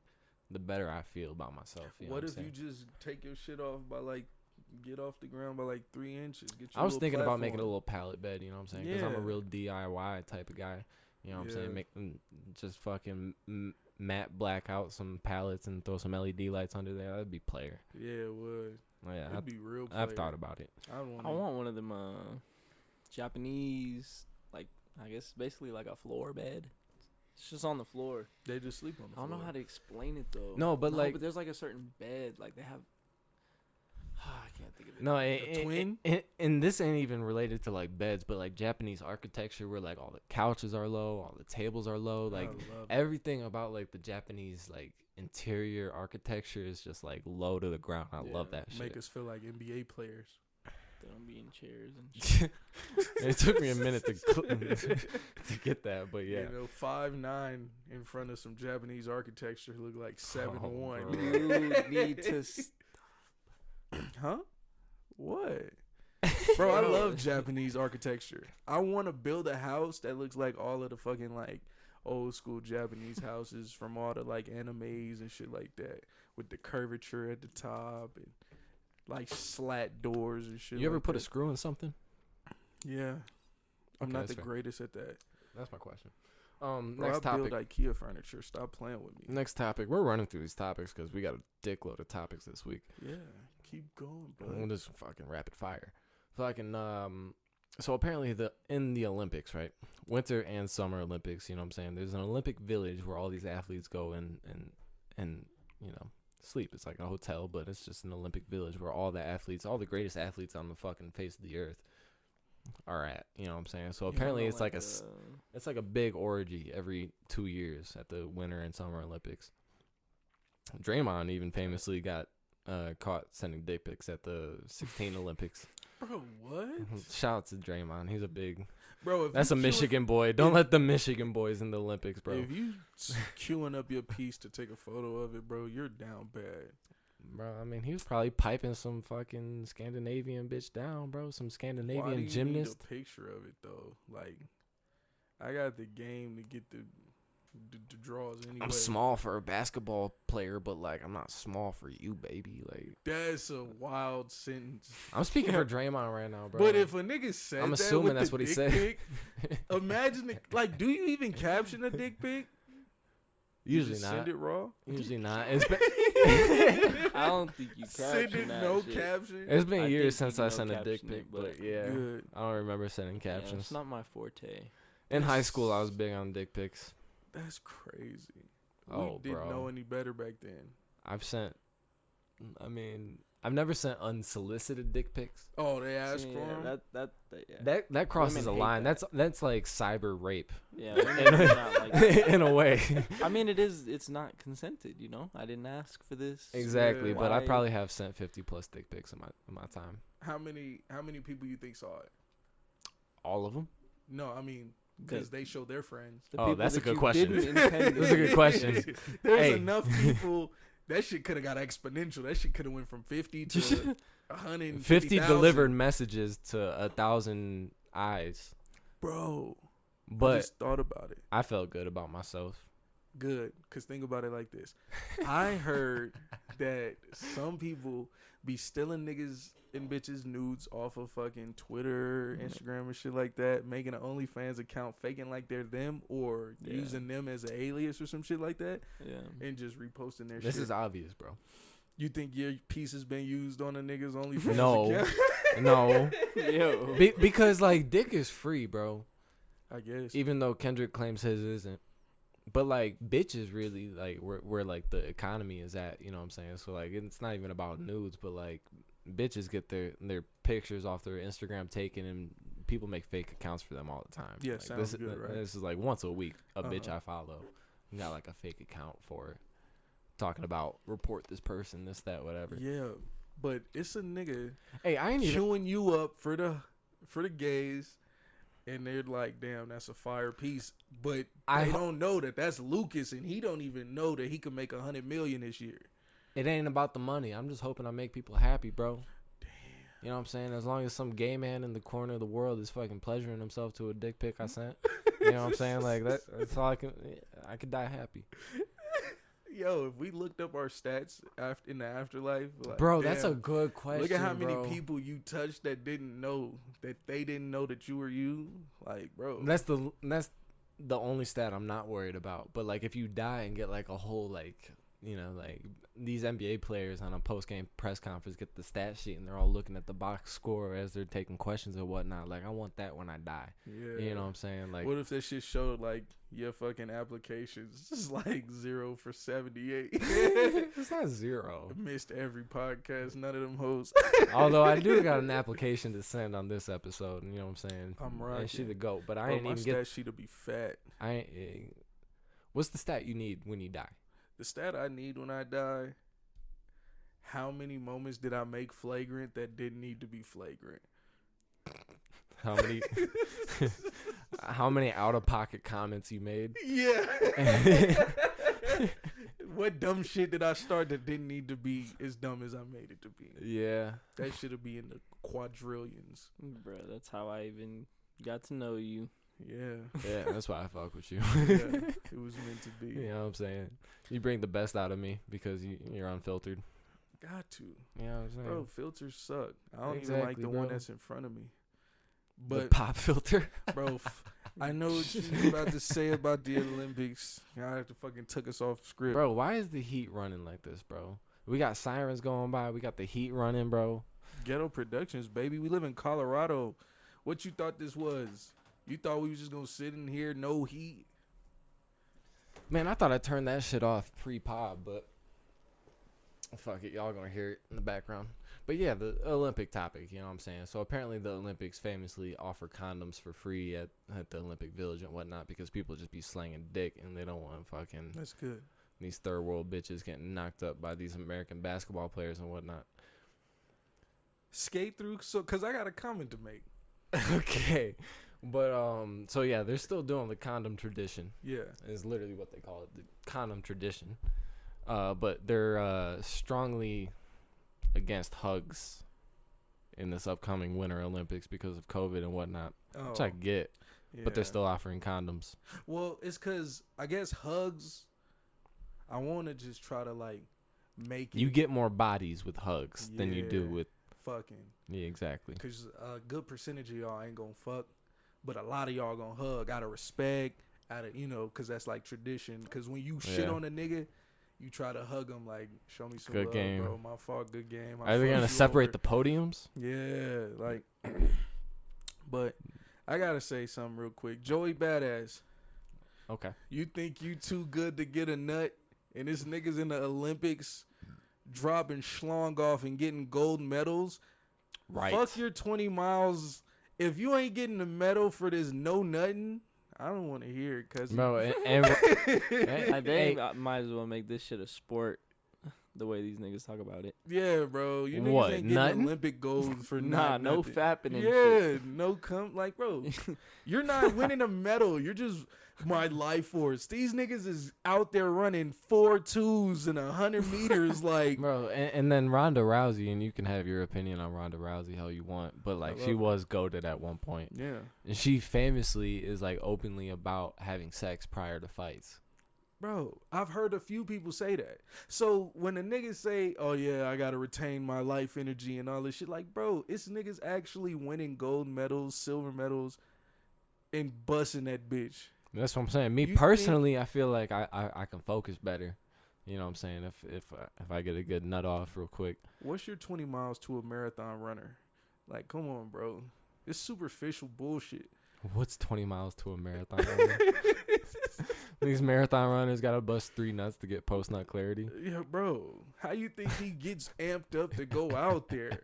the better I feel about myself. You know what I'm if saying? you just take your shit off by like, get off the ground by like 3 inches? I was thinking about making a little pallet bed. You know what I'm saying? Because I'm a Yeah. real DIY type of guy. You know what I'm saying? Make just fucking matte black out some pallets and throw some LED lights under there. That'd be player. Yeah, it would. Oh, yeah, It'd be real player. I've thought about it. I want one of them Japanese, like, I guess basically like a floor bed. It's just on the floor. They just sleep on the floor. I don't know how to explain it though. No, but like, but there's like a certain bed, like they have. I can't think of it. No, a twin. And this ain't even related to like beds, but like Japanese architecture, where like all the couches are low, all the tables are low, like everything about like the Japanese like interior architecture is just like low to the ground. I love that shit. Make us feel like NBA players. They don't be in chairs and shit. It took me a minute to get that, but yeah. You know, 5'9" in front of some Japanese architecture look like 7'1". You need to. Huh? What? Bro, I love Japanese architecture. I want to build a house that looks like all of the fucking like old school Japanese houses from all the like animes and shit like that, with the curvature at the top and like slat doors and shit. You ever like put that. a screw in something? Yeah. I'm Okay, not the fair. greatest at that. That's my question. Bro, Next I build topic. IKEA furniture. Stop playing with me. Next topic. We're running through these topics because we got a dickload of topics this week. Yeah. Keep going, bro. We'll just fucking rapid fire. Fucking so apparently in the Olympics, right? Winter and summer Olympics, you know what I'm saying? There's an Olympic village where all these athletes go and you know, sleep. It's like a hotel, but it's just an Olympic village where all the greatest athletes on the fucking face of the earth are at, you know what I'm saying? So apparently it's like it's like a big orgy every 2 years at the Winter and Summer Olympics. Draymond even famously got caught sending dick pics at the 16 Olympics. Bro, what? Shout out to Draymond. He's a big... Bro, that's a Michigan boy. Don't let the Michigan boys in the Olympics, bro. If you queuing up your piece to take a photo of it, bro, you're down bad. Bro, I mean, he was probably piping some fucking Scandinavian bitch down, bro. Some Scandinavian gymnast. Why do you need a picture of it, though? Like, I got the game to get the draws anyway. I'm small for a basketball player, but like I'm not small for you, baby. Like that's a wild sentence. I'm speaking for Draymond right now, bro. But if a nigga said I'm that assuming with that's the what he dick said. Pic, imagine like, do you even caption a dick pic? Usually not. Send it raw. Usually not. I don't think you caption send it that no shit. caption. It's been I years think since you I know sent a dick caption pic, it, but yeah, Good. I don't remember sending Yeah, captions. it's not my forte. In high school, I was big on dick pics. That's crazy. Oh, we didn't bro. know any better back then. I've never sent unsolicited dick pics. Oh, they asked See, for yeah, them? yeah. That crosses Women a hate line. that. That's like cyber rape. Yeah, women do not like that. In a way. I mean, it's not consented, you know? I didn't ask for this. Exactly, Yeah. but I Why- probably have sent 50 plus dick pics in my time. How many people you think saw it? All of them? No, I mean, because they show their friends. The Oh, people that's a that good you question. didn't intend That's a good question. There's Hey. enough people. That shit could have got exponential. That shit could have went from 50 to 150,000. 50 delivered messages to 1,000 eyes. Bro, I But just thought about it. I felt good about myself. Good, because think about it like this. I heard that some people, be stealing niggas and bitches nudes off of fucking Twitter, Instagram, and shit like that, making an OnlyFans account, faking like they're them, or using them as an alias or some shit like that, and just reposting their shit. This is obvious, bro. You think your piece has been used on a nigga's OnlyFans account? No. Yo. Because, like, dick is free, bro. I guess. Even though Kendrick claims his isn't. But, like, bitches really, like, where like, the economy is at, you know what I'm saying? So, like, it's not even about nudes, but, like, bitches get their pictures off their Instagram taken, and people make fake accounts for them all the time. Yeah, like, sounds good, right? This is, like, once a week, a bitch I follow got, like, a fake account for it. Talking about report this person, this, that, whatever. Yeah, but it's a nigga hey, I ain't chewing you up for the gays, and they're like, damn, that's a fire piece. But they don't know that that's Lucas, and he don't even know that he could make $100 million this year. It ain't about the money. I'm just hoping I make people happy, bro. Damn. You know what I'm saying? As long as some gay man in the corner of the world is fucking pleasuring himself to a dick pic I sent. You know what I'm saying? Like, that's all I could die happy. Yo, if we looked up our stats in the afterlife, like, bro, that's a good question. Look at how many people you touched that didn't know that they didn't know that you were you. Like, bro, that's the only stat I'm not worried about. But like, if you die and get like a whole like, you know, like these NBA players on a post game press conference get the stat sheet and they're all looking at the box score as they're taking questions or whatnot. Like, I want that when I die. Yeah, you know what I'm saying? Like, what if that shit showed like your fucking applications is like 0 for 78? It's not 0. Missed every podcast. None of them hoes. Although I do got an application to send on this episode. You know what I'm saying? I'm right. And she the GOAT, but I ain't even get. My stat sheet'll be fat. What's the stat you need when you die? The stat I need when I die: how many moments did I make flagrant that didn't need to be flagrant? How many? How many out of pocket comments you made? Yeah. What dumb shit did I start that didn't need to be as dumb as I made it to be? Yeah. That should be in the quadrillions. Bro, that's how I even got to know you. Yeah, that's why I fuck with you. Yeah, it was meant to be. You know what I'm saying? You bring the best out of me because you're unfiltered. Got to. You know what I'm saying? Bro, filters suck. I don't even like the one that's in front of me. But the pop filter? Bro, I know what you're about to say about the Olympics. I have to fucking took us off script. Bro, why is the heat running like this, bro? We got sirens going by. We got the heat running, bro. Ghetto Productions, baby. We live in Colorado. What you thought this was? You thought we was just going to sit in here, no heat? Man, I thought I turned that shit off pre-pod, but fuck it. Y'all going to hear it in the background. But yeah, the Olympic topic, you know what I'm saying? So apparently the Olympics famously offer condoms for free at the Olympic Village and whatnot because people just be slanging dick and they don't want fucking... That's good. These third world bitches getting knocked up by these American basketball players and whatnot. Skate through, because I got a comment to make. Okay. But, so yeah, they're still doing the condom tradition. Yeah. Is literally what they call it, the condom tradition. But they're strongly against hugs in this upcoming Winter Olympics because of COVID and whatnot, which I get. Yeah. But they're still offering condoms. Well, it's because, I guess, hugs, I want to just try to, like, make it. You get more bodies with hugs than you do with fucking. Yeah, exactly. Because a good percentage of y'all ain't going to fuck. But a lot of y'all gonna hug out of respect, out of, you know, because that's like tradition. Because when you shit on a nigga, you try to hug him like, show me some good love, game. bro. My fault, good game. Are they gonna separate the podiums? Yeah, like. But I gotta say something real quick. Joey Badass. Okay. You think you too good to get a nut, and this nigga's in the Olympics, dropping schlong off and getting gold medals? Right. Fuck your 20 miles. If you ain't getting a medal for this no nothing, I don't want to hear it, cuz. Bro, they might as well make this shit a sport. The way these niggas talk about it. Yeah, bro. You niggas ain't getting Olympic gold for nothing. No fapping and shit. No like, bro, you're not winning a medal. You're just my life force. These niggas is out there running 4 2s and 100 meters, like. Bro, and then Ronda Rousey, and you can have your opinion on Ronda Rousey how you want, but like she was goated at one point. Yeah. And she famously is like openly about having sex prior to fights. Bro, I've heard a few people say that. So when the niggas say, oh yeah, I gotta retain my life energy and all this shit, like, bro, it's niggas actually winning gold medals, silver medals, and busting that bitch. That's what I'm saying. Me personally, I feel like I can focus better. You know what I'm saying? If I get a good nut off real quick. What's your 20 miles to a marathon runner? Like, come on, bro. It's superficial bullshit. What's 20 miles to a marathon runner? These marathon runners gotta bust 3 nuts to get post nut clarity. Yeah, bro. How you think he gets amped up to go out there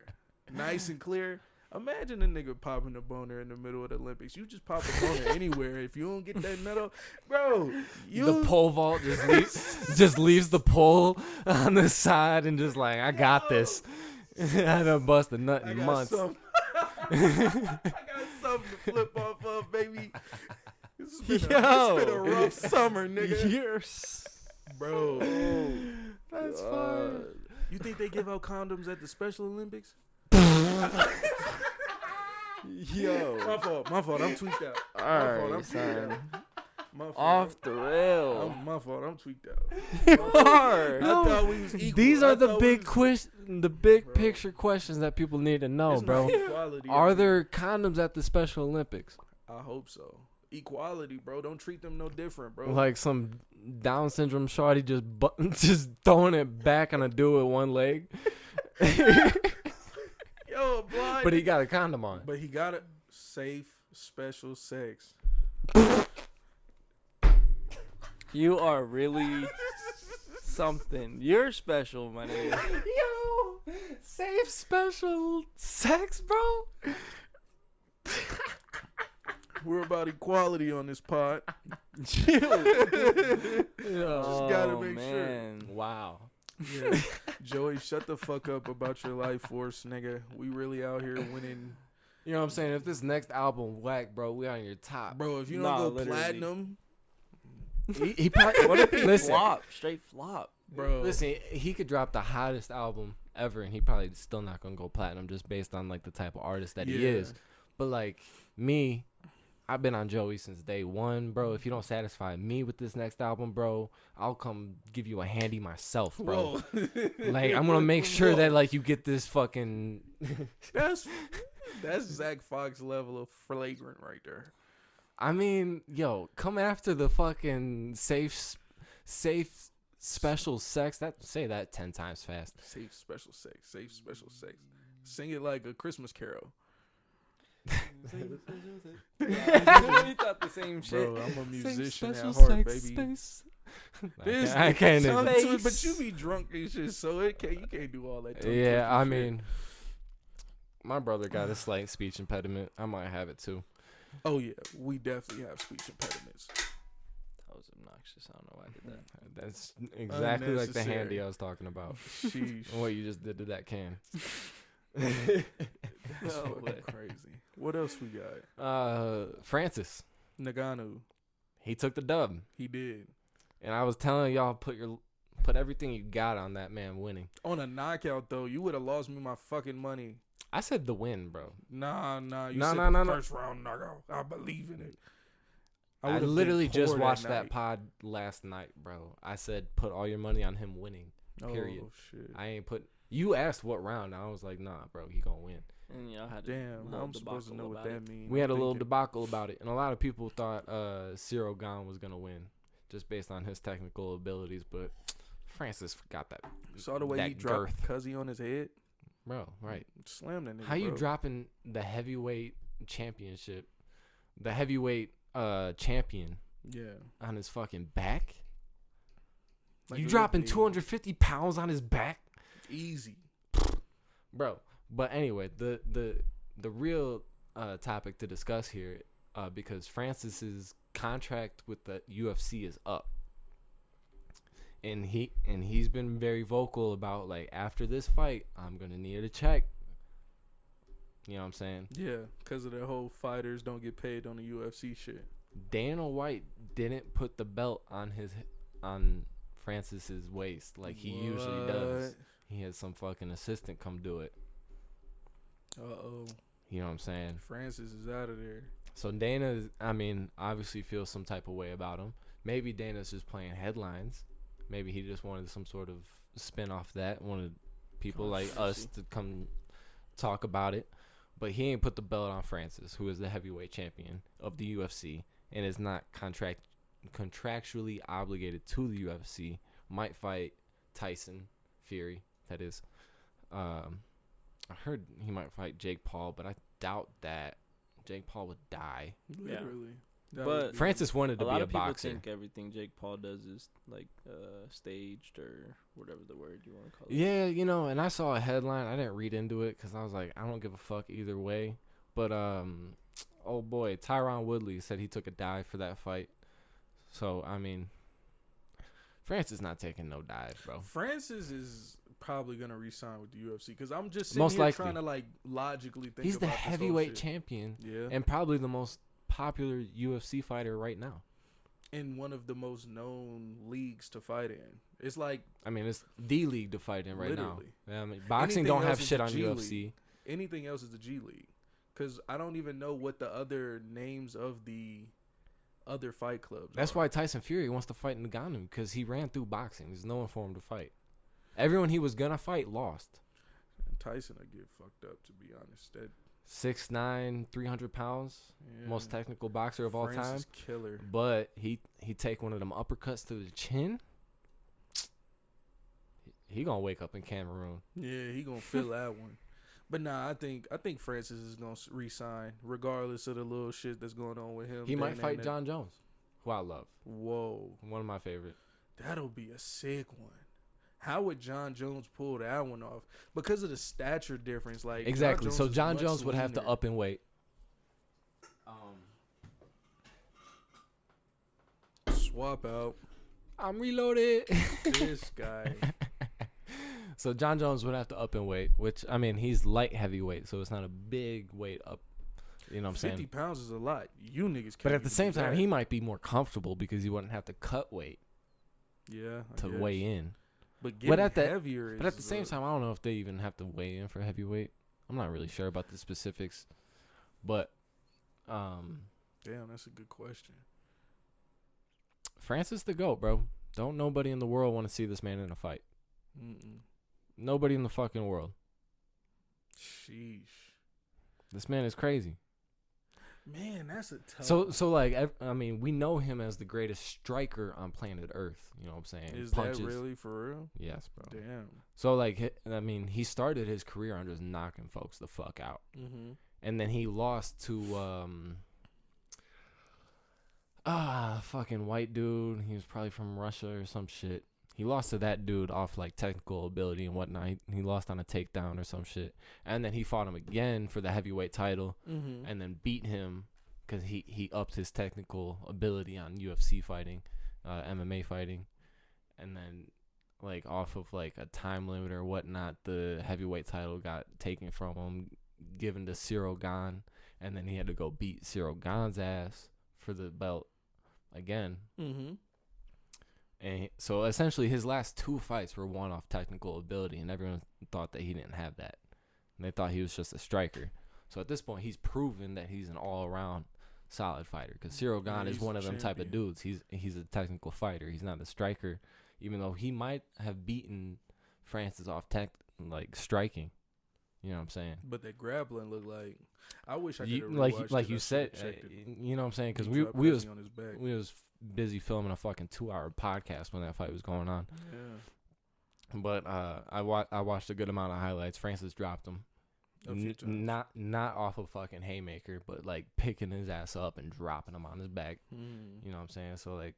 nice and clear? Imagine a nigga popping a boner in the middle of the Olympics. You just pop a boner anywhere. If you don't get that medal, bro, the pole vault just leaves the pole on the side and just like, I got this. I done bust a nut in months. I got something to flip off of, baby. It's been a rough summer, nigga. Years. Bro. That's fine. You think they give out condoms at the Special Olympics? Yo. My fault. I'm tweaked out. Alright, son. My fault. Off the rail. My fault. I'm tweaked out. You are. I thought we was equal. These are the big picture questions that people need to know, It's bro. not equality. Are there condoms at the Special Olympics? I hope so. Equality, bro. Don't treat them no different, bro. Like some Down syndrome shorty just throwing it back on a dude with one leg. Yo, blind. But he got a condom on. But he got a safe, special sex. You are really something. You're special, my nigga. Yo, safe special sex, bro. We're about equality on this pod. Chill. Just gotta make sure. Wow. Yeah. Joey, shut the fuck up about your life force, nigga. We really out here winning. You know what I'm saying? If this next album whack, bro, we on your top. Bro, if you don't go platinum. He probably, What if he flop? Straight flop. Bro. Listen, he could drop the hottest album ever and he probably still not gonna go platinum just based on like the type of artist that he is. But like me, I've been on Joey since day one, bro. If you don't satisfy me with this next album, bro, I'll come give you a handy myself, bro. Like, I'm gonna make sure that like you get this fucking. That's Zach Fox level of flagrant right there. I mean, yo, come after the fucking safe special sex. Say that 10 times fast. Safe special sex. Safe special sex. Sing it like a Christmas carol. We thought the same shit. Bro, I'm a musician at Special heart, sex baby. space. I can't even. But you be drunk and shit, so you can't do all that. Yeah, I mean, my brother got a slight speech impediment. I might have it too. Oh yeah, we definitely have speech impediments. That was obnoxious. I don't know why I did that. That's exactly like the Unnecessary. handy I was talking about. Sheesh. What you just did to that can. That's No fucking way. crazy. What else we got? Francis, Nagano. he took the dub, He did. and I was telling y'all put everything you got on that man winning. On a knockout though, you would have lost me my fucking money. I said the win, bro. Nah. You No, said no. first round knockout. I believe in it. I would've literally been just poor watched night. that pod last night, bro. I said put all your money on him winning. Period. Oh shit. I ain't put. You asked what round, and I was like, nah, bro, he gonna win. And y'all had Damn, a I'm supposed to know what that means. We had a little debacle about it, and a lot of people thought Cyril Gane was gonna win just based on his technical abilities, but Francis got that. Saw the way that he dropped girth. Cuzzy on his head. Bro, right? Slam that nigga. How you bro. dropping the heavyweight championship, the heavyweight champion Yeah. on his fucking back? Like You a dropping little 250 pounds on his back, easy. bro? But anyway, the real topic to discuss here, because Francis's contract with the UFC is up, and he's been very vocal about like after this fight, I'm gonna need a check. You know what I'm saying? Yeah, because of the whole fighters don't get paid on the UFC shit. Dana White didn't put the belt on Francis's waist like he usually does. He had some fucking assistant come do it. Uh-oh. You know what I'm saying? Francis is out of there. So Dana, I mean, obviously feels some type of way about him. maybe Dana's just playing headlines. Maybe he just wanted some sort of spin off that, wanted people like us to come talk about it. But he ain't put the belt on Francis, who is the heavyweight champion of the UFC and is not contractually obligated to the UFC. Might fight Tyson Fury, that is. I heard he might fight Jake Paul, but I doubt that. Jake Paul would die. Literally. But Francis wanted to be a boxer. A lot of people think everything Jake Paul does is like staged or whatever the word you want to call it. Yeah, you know, and I saw a headline. I didn't read into it because I was like, I don't give a fuck either way. But oh boy, Tyron Woodley said he took a dive for that fight. So I mean, Francis not taking no dives, bro. Francis is probably gonna re-sign with the UFC because I'm just sitting Most here likely. trying to like logically think. He's about the this whole heavyweight shit. champion, Yeah, and probably the most popular UFC fighter right now. in one of the most known leagues to fight in. It's like, I mean, it's the league to fight in right literally. now. Yeah, I mean, boxing Anything don't have else is shit the on G UFC. League. Anything else is the G League. Because I don't even know what the other names of the other fight clubs That's are. why Tyson Fury wants to fight Ngannou, because he ran through boxing. There's no one for him to fight. Everyone he was gonna fight lost. And Tyson would get fucked up, to be honest. That 6'9", 300 pounds, yeah. most technical boxer of all time. Francis killer. But he take one of them uppercuts to the chin. He gonna wake up in Cameroon. Yeah, he gonna feel that one. But nah, I think Francis is gonna re-sign regardless of the little shit that's going on with him. He might fight John Jones, who I love. Whoa, One of my favorite. that'll be a sick one. How would John Jones pull that one off? Because of the stature difference, like Exactly. So is John much Jones would have to leaner. up in weight. Swap out I'm reloaded. this guy. So John Jones would have to up in weight, which, I mean, he's light heavyweight, so it's not a big weight up. You know what I'm 50 saying? pounds is a lot. You niggas can't. But at the even same do time, that. he might be more comfortable because he wouldn't have to cut weight yeah I to guess. weigh in. But getting at the- heavier is But at the same time, I don't know if they even have to weigh in for heavyweight. I'm not really sure about the specifics. But damn, that's a good question. Francis the GOAT, bro. Don't nobody in the world want to see this man in a fight. Mm-mm. Nobody in the fucking world. Sheesh. This man is crazy. Man, that's a tough. So like, I mean, we know him as the greatest striker on planet Earth. You know what I'm saying? is Punches. that really for real? Yes, bro. Damn. So like, I mean, he started his career on just knocking folks the fuck out, Mm-hmm. and then he lost to fucking white dude. He was probably from Russia or some shit. He lost to that dude off like technical ability and whatnot. He lost on a takedown or some shit, and then he fought him again for the heavyweight title, Mm-hmm. and then beat him because he upped his technical ability on UFC fighting, MMA fighting, and then like off of like a time limit or whatnot, the heavyweight title got taken from him, given to Cyril Gane, and then he had to go beat Cyril Gane's ass for the belt again. Mm-hmm. And so essentially his last two fights were won off technical ability, and everyone thought that he didn't have that. And they thought he was just a striker. So at this point, he's proven that he's an all-around solid fighter, because Cyril Gane is he's one a of them type of champion. dudes. He's a technical fighter. He's not a striker, even though he might have beaten Francis off like striking. You know what I'm saying? But that grappling looked like. I wish I could You, have like you said, you know what I'm saying? Because we was on his back. we was busy filming a fucking 2-hour podcast when that fight was going on. Yeah. But I watched a good amount of highlights. Francis dropped him. A few times. Not off a fucking haymaker, but like picking his ass up and dropping him on his back. Mm. You know what I'm saying? So like,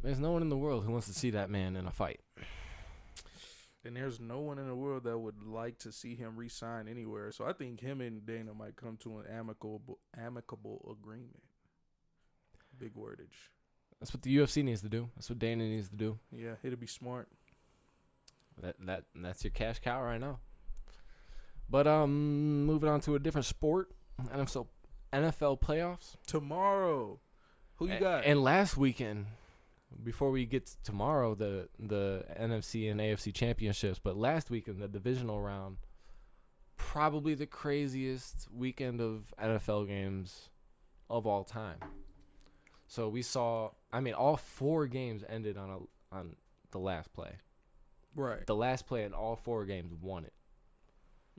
there's no one in the world who wants to see that man in a fight. And there's no one in the world that would like to see him re-sign anywhere. So I think him and Dana might come to an amicable agreement. Big wordage. That's what the UFC needs to do. That's what Dana needs to do. Yeah, it'll be smart. That's your cash cow right now. But moving on to a different sport, NFL playoffs. Tomorrow, who you got? And last weekend, before we get to tomorrow, the NFC and AFC championships, but last weekend, the divisional round, probably the craziest weekend of NFL games of all time. So we saw, I mean, all 4 games ended on the last play. Right. The last play in all 4 games won it.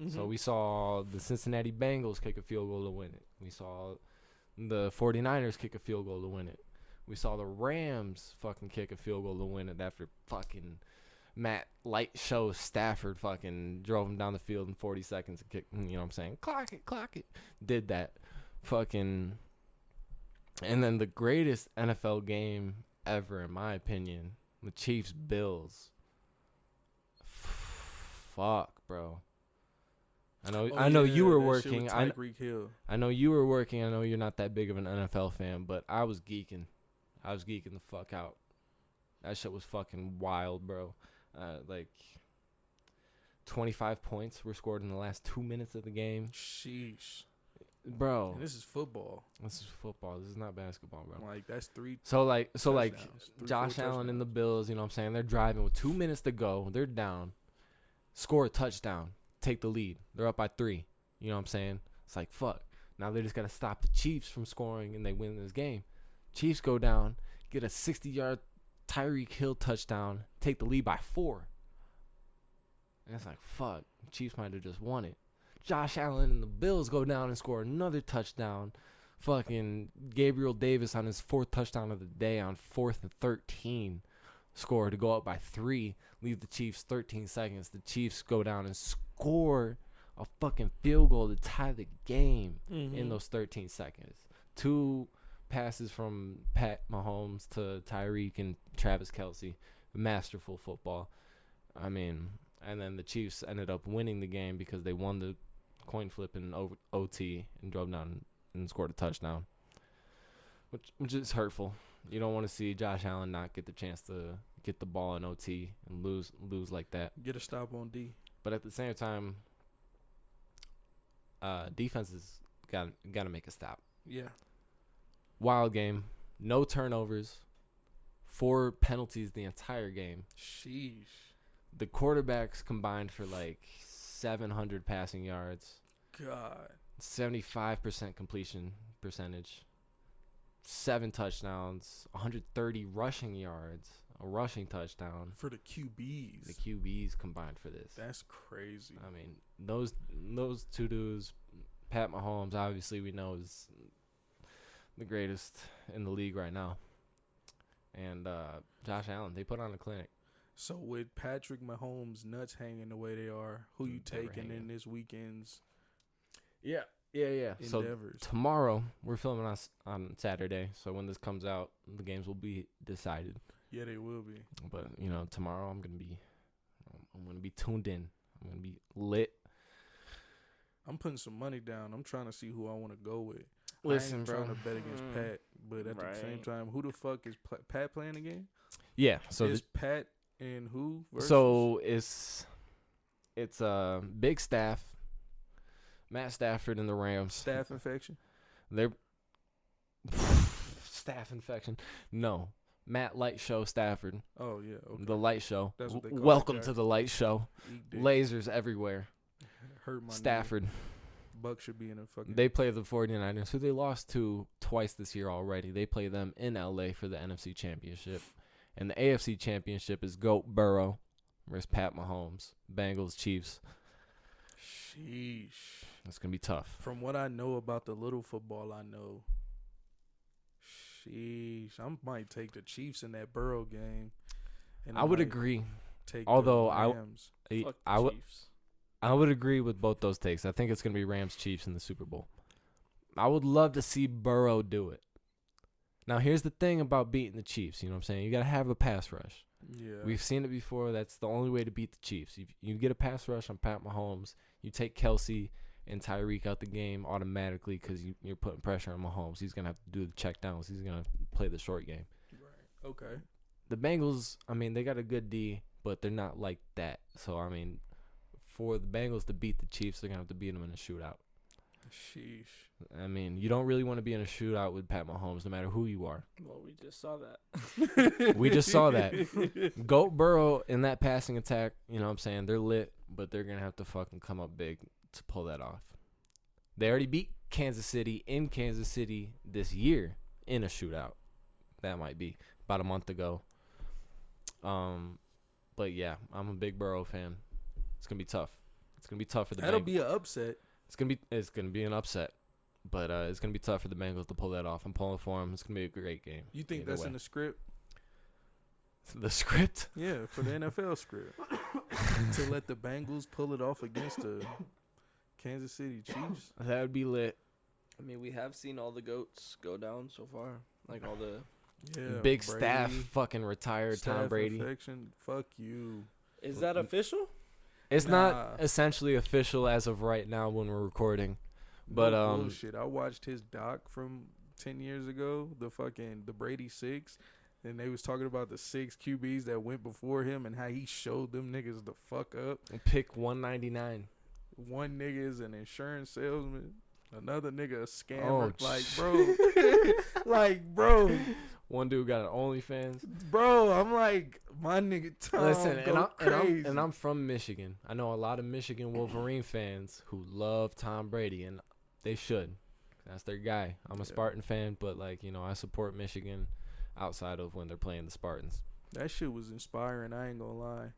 Mm-hmm. So we saw the Cincinnati Bengals kick a field goal to win it. We saw the 49ers kick a field goal to win it. We saw the Rams fucking kick a field goal to win it after fucking Matt Light Show Stafford fucking drove him down the field in 40 seconds and kicked, you know what I'm saying? Clock it. Did that. Fucking. And then the greatest NFL game ever, in my opinion, the Chiefs Bills. Fuck, bro. I know you were working. I know you were working. I know you're not that big of an NFL fan, but I was geeking. I was geeking the fuck out. That shit was fucking wild, bro. Like 25 points were scored in the last 2 minutes of the game. Sheesh. Bro. And this is football. This is football. This is not basketball, bro. Like, that's 3 So touchdowns. like Josh Allen and the Bills, you know what I'm saying? They're driving with 2 minutes to go. They're down. Score a touchdown. Take the lead. They're up by 3. You know what I'm saying? It's like, fuck. Now they just got to stop the Chiefs from scoring, and they win this game. Chiefs go down, get a 60-yard Tyreek Hill touchdown, take the lead by 4. And it's like, fuck. Chiefs might have just won it. Josh Allen and the Bills go down and score another touchdown. Fucking Gabriel Davis on his 4th touchdown of the day on 4th and 13. Score to go up by 3. Leave the Chiefs 13 seconds. The Chiefs go down and score a fucking field goal to tie the game in those 13 seconds. 2 passes from Pat Mahomes to Tyreek and Travis Kelce. Masterful football. I mean, and then the Chiefs ended up winning the game because they won the coin flip in OT and drove down and scored a touchdown, which is hurtful. You don't want to see Josh Allen not get the chance to get the ball in OT and lose like that. Get a stop on D. But at the same time, defenses got to make a stop. Yeah. Wild game. No turnovers. 4 penalties the entire game. Sheesh. The quarterbacks combined for like 700 passing yards. God. 75% completion percentage. 7 touchdowns. 130 rushing yards. A rushing touchdown. For the QBs. The QBs combined for this. That's crazy. I mean, those 2 dudes, Pat Mahomes, obviously we know is the greatest in the league right now. And Josh Allen, they put on a clinic. So with Patrick Mahomes' nuts hanging the way they are, who you taking in this weekend's endeavors? So tomorrow, we're filming on Saturday. So when this comes out, the games will be decided. Yeah, they will be. But, you know, tomorrow I'm gonna be tuned in. I'm gonna be lit. I'm putting some money down. I'm trying to see who I want to go with. Listen, I ain't bro. trying to bet against Pat, but at the same time, who the fuck is Pat playing again? Yeah. So is Pat and who? Versus? So it's big staff. Matt Stafford and the Rams. Staph infection. They're staph infection. No. Matt Light Show Stafford. Oh, yeah. Okay. The Light Show. That's what they call Welcome it, to the Light Show. Lasers everywhere. Hurt my Stafford. knee. Buck should be in a fucking... They play the 49ers, who they lost to twice this year already. They play them in L.A. for the NFC Championship. And the AFC Championship is Goat Burrow versus Pat Mahomes. Bengals, Chiefs. Sheesh. It's going to be tough. From what I know about the little football I know, sheesh, I might take the Chiefs in that Burrow game. And I would agree. Take Although the Rams. I would agree with both those takes. I think it's going to be Rams Chiefs in the Super Bowl. I would love to see Burrow do it. Now, here's the thing about beating the Chiefs. You know what I'm saying? You got to have a pass rush. Yeah. We've seen it before. That's the only way to beat the Chiefs. You get a pass rush on Pat Mahomes. You take Kelce and Tyreek out the game automatically because you're putting pressure on Mahomes. He's going to have to do the check downs. He's going to play the short game. Right. Okay. The Bengals, I mean, they got a good D, but they're not like that. So, I mean, for the Bengals to beat the Chiefs, they're going to have to beat them in a shootout. Sheesh. I mean, you don't really want to be in a shootout with Pat Mahomes, no matter who you are. Well, we just saw that. We just saw that. Goat Burrow in that passing attack, you know what I'm saying? They're lit, but they're going to have to fucking come up big to pull that off. They already beat Kansas City in Kansas City this year in a shootout. that might be, about a month ago. But yeah, I'm a big Burrow fan. It's gonna be tough. It's gonna be tough for the That'll Bengals. be an upset. It's gonna be an upset, but it's gonna be tough for the Bengals to pull that off. I'm pulling for them. It's gonna be a great game. You think that's in the script? The script? Yeah, for the NFL script. To let the Bengals pull it off against the Kansas City Chiefs. That would be lit. I mean, we have seen all the GOATs go down so far. Like all the Big Brady, staff fucking retired staff Tom Brady. Infection. Fuck you. Is that official? It's Nah. not essentially official as of right now when we're recording. But bullshit. I watched his doc from 10 years ago, the Brady 6, and they was talking about the 6 QBs that went before him and how he showed them niggas the fuck up. pick 199. One nigga is an insurance salesman, another nigga a scammer. Oh, bro. One dude got an OnlyFans. Bro, I'm like, my nigga Tom Listen, crazy. and I'm from Michigan. I know a lot of Michigan Wolverine fans who love Tom Brady, and they should. That's their guy. I'm a Spartan fan, but I support Michigan outside of when they're playing the Spartans. That shit was inspiring, I ain't gonna lie.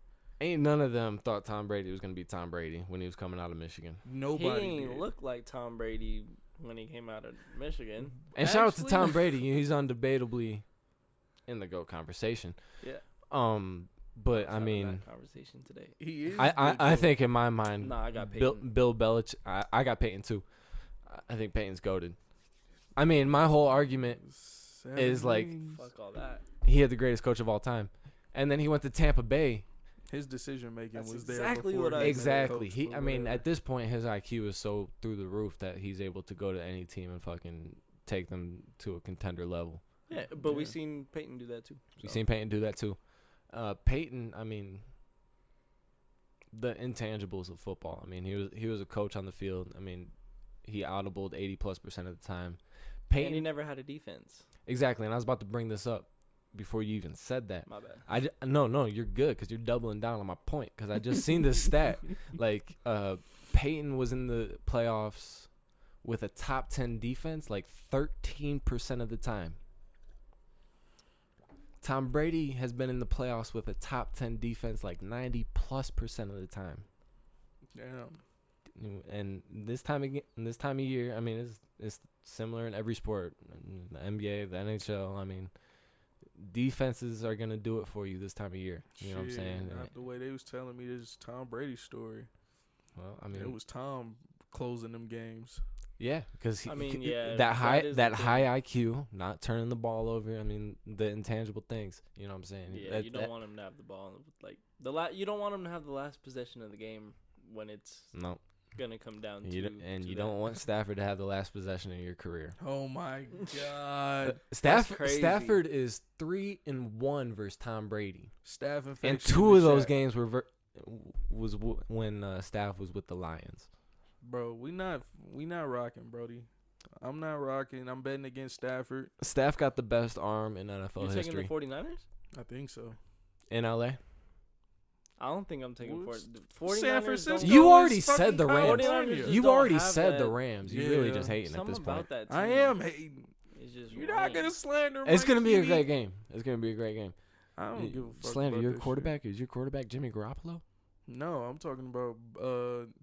Ain't none of them thought Tom Brady was gonna be Tom Brady when he was coming out of Michigan. Nobody He ain't did. look like Tom Brady when he came out of Michigan. And shout out to Actually- Tom Brady. He's undebatably in the GOAT conversation. Yeah. But I Having mean, that conversation today. He is. I think in my mind, Nah, I got Peyton. Bill Belichick. I got Peyton too. I think Peyton's goated. I mean, my whole argument is like Fuck all that. he had the greatest coach of all time, and then he went to Tampa Bay. his decision making That's was there exactly before what he I was Exactly. coach, but I mean, whatever. at this point, his IQ is so through the roof that he's able to go to any team and fucking take them to a contender level. Yeah, but we Yeah. seen Peyton do that too. We've so. seen Peyton do that too. Peyton, I mean, the intangibles of football. I mean, he was a coach on the field. I mean, he audibled 80+% of the time. And he Peyton, never had a defense. exactly. And I was about to bring this up before you even said that. My bad. No, you're good because you're doubling down on my point. Because I just seen this stat. Like, Peyton was in the playoffs with a top 10 defense like 13% of the time. Tom Brady has been in the playoffs with a top 10 defense like 90+% of the time. Damn. And this time of year, I mean, it's similar in every sport, the NBA, the NHL. I mean, defenses are gonna do it for you this time of year. You know what I'm Shit, saying? Not the way they was telling me this Tom Brady story. Well, I mean, It was Tom closing them games. yeah, because I mean, yeah, that is that the high IQ, not turning the ball over. I mean, the intangible things. You know what I'm saying? Yeah, you don't want him to have the ball. Like you don't want him to have the last possession of the game when it's no. gonna come down to. You don't want Stafford to have the last possession of your career. Oh my God. crazy. Stafford is 3-1 versus Tom Brady, Staff infection. and two in of the those chat. games was when Staff was with the Lions. Bro, we not rocking, Brody. I'm not rocking. I'm betting against Stafford. Staff got the best arm in NFL You taking history. the 49ers? I think so. In LA, I don't think I'm taking What's- 49ers. San don't- Francisco You already is said fucking the Rams. California. just you don't already have said the that- Rams. You really Yeah. just hating at Something this point. about that I team am hating. is just You're not gonna rain. slander. It's Mike gonna be a Keeney. great game. It's gonna be a great game. I don't give a fuck. Slander about your that quarterback. Is your quarterback Jimmy Garoppolo? shit. No, I'm talking about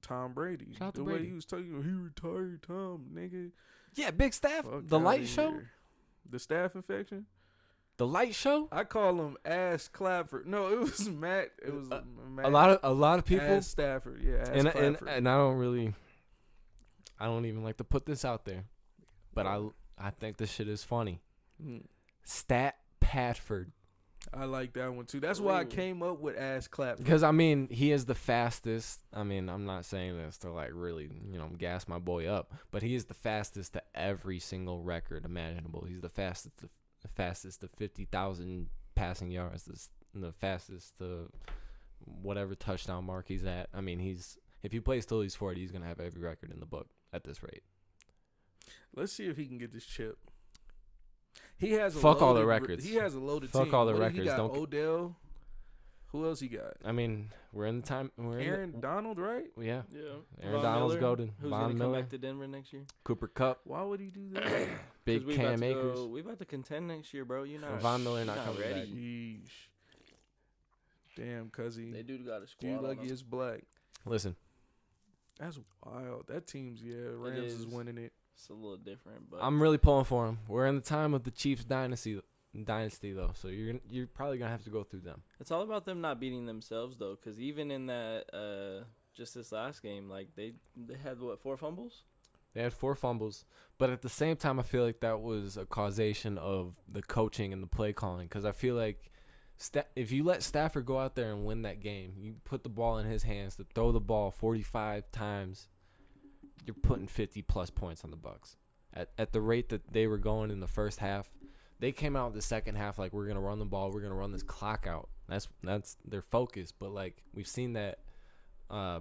Tom Brady. Shout out to the Brady. way he was talking, he retired Tom, nigga. Yeah, Big Staff. Fuck The outta light show. here. The staff infection. The light show. I call him Ass Clapford. No, it was Matt. It was Matt. A lot of people. Ass Stafford. Yeah, Ass and Clapford. I don't even like to put this out there, but I think this shit is funny. Mm. Stat Patford, I like that one too. That's why I Ooh. came up with Ass Clapford. because I mean he is the fastest. I mean I'm not saying this to like really gas my boy up, but he is the fastest to every single record imaginable. He's the fastest to 50,000 passing yards. The fastest to whatever touchdown mark he's at. I mean if he plays till he's 40, he's gonna have every record in the book at this rate. Let's see if he can get this chip. He has a Fuck all the loaded records. He has a loaded Fuck team. all the What do He records. got Don't- Odell. Who else he got? I mean, we're in the time. Aaron Donald, right? Yeah. Yeah. Aaron Donald's golden. Who's Von gonna come Miller. back to Denver next year? Cooper Kupp. Why would he do that? Big Cam Akers. We about to contend next year, bro. You know. Von Miller not coming ready. back. Sheesh. Damn, cuzzy. They do got a squad. Dude, on like them. he is black. Listen, That's wild. That team's Rams is winning it. It's a little different, but I'm really pulling for him. We're in the time of the Chiefs dynasty though, so you're probably gonna have to go through them. it's all about them not beating themselves though, because even in that just this last game, like they had 4 fumbles. They had 4 fumbles, but at the same time, I feel like that was a causation of the coaching and the play calling. Because I feel like if you let Stafford go out there and win that game, you put the ball in his hands to throw the ball 45 times, you're putting 50-plus points on the Bucs. At the rate that they were going in the first half, they came out in the second half like, we're going to run the ball, we're going to run this clock out. That's their focus. But, like, we've seen that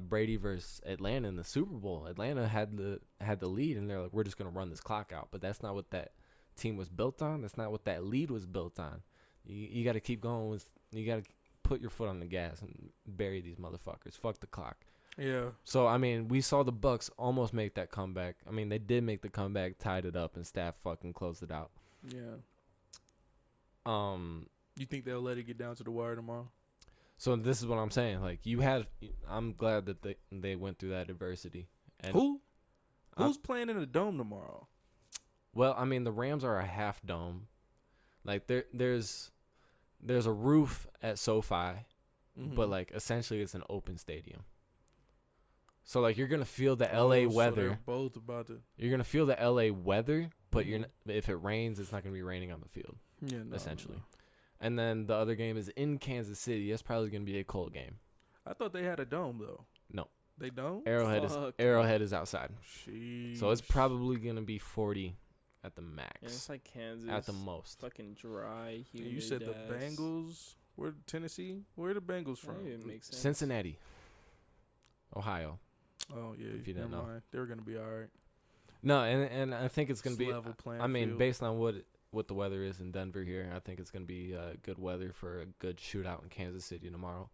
Brady versus Atlanta in the Super Bowl. Atlanta had the lead, and they're like, we're just going to run this clock out. But that's not what that team was built on. That's not what that lead was built on. You got to keep going. You got to put your foot on the gas and bury these motherfuckers. Fuck the clock. Yeah. So, I mean, we saw the Bucs almost make that comeback. I mean, they did make the comeback, tied it up, and Staff fucking closed it out. Yeah. You think they'll let it get down to the wire tomorrow? So this is what I'm saying. Like, I'm glad that they went through that adversity. And Who's playing in the dome tomorrow? Well, I mean, the Rams are a half dome. Like, there's a roof at SoFi, but like essentially it's an open stadium. So like you're gonna feel the LA weather. So they're both about to. You're gonna feel the LA weather, but if it rains, it's not gonna be raining on the field. Yeah, essentially. No. And then the other game is in Kansas City. That's probably gonna be a cold game. I thought they had a dome though. No, they don't. Arrowhead is outside. Sheesh. So it's probably gonna be 40 at the max. Yeah, it's like Kansas at the most. Fucking dry, humid. You said the Bengals. Where Tennessee? Where are the Bengals from? That makes sense. Cincinnati, Ohio. Oh yeah, if you didn't know, they're gonna be all right. No, and I think it's gonna be level playing I mean, field. based on what the weather is in Denver here, I think it's gonna be good weather for a good shootout in Kansas City tomorrow.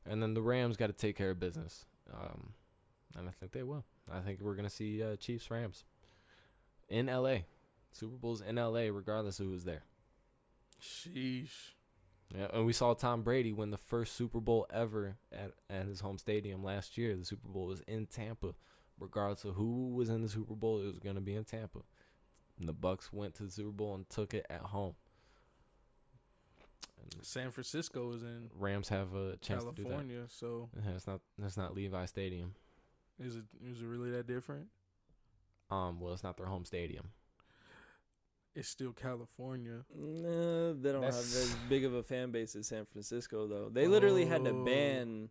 And then the Rams got to take care of business, and I think they will. I think we're gonna see Chiefs Rams in LA. Super Bowl's in LA, regardless of who's there. Sheesh. Yeah, and we saw Tom Brady win the first Super Bowl ever at his home stadium last year. The Super Bowl was in Tampa. Regardless of who was in the Super Bowl, it was going to be in Tampa. And the Bucs went to the Super Bowl and took it at home. And San Francisco is in Rams have a chance California, to do that. so that's not Levi Stadium. Is it really that different? Well, it's not their home stadium. It's still California. No, they don't have as big of a fan base as San Francisco, though. They literally had to ban,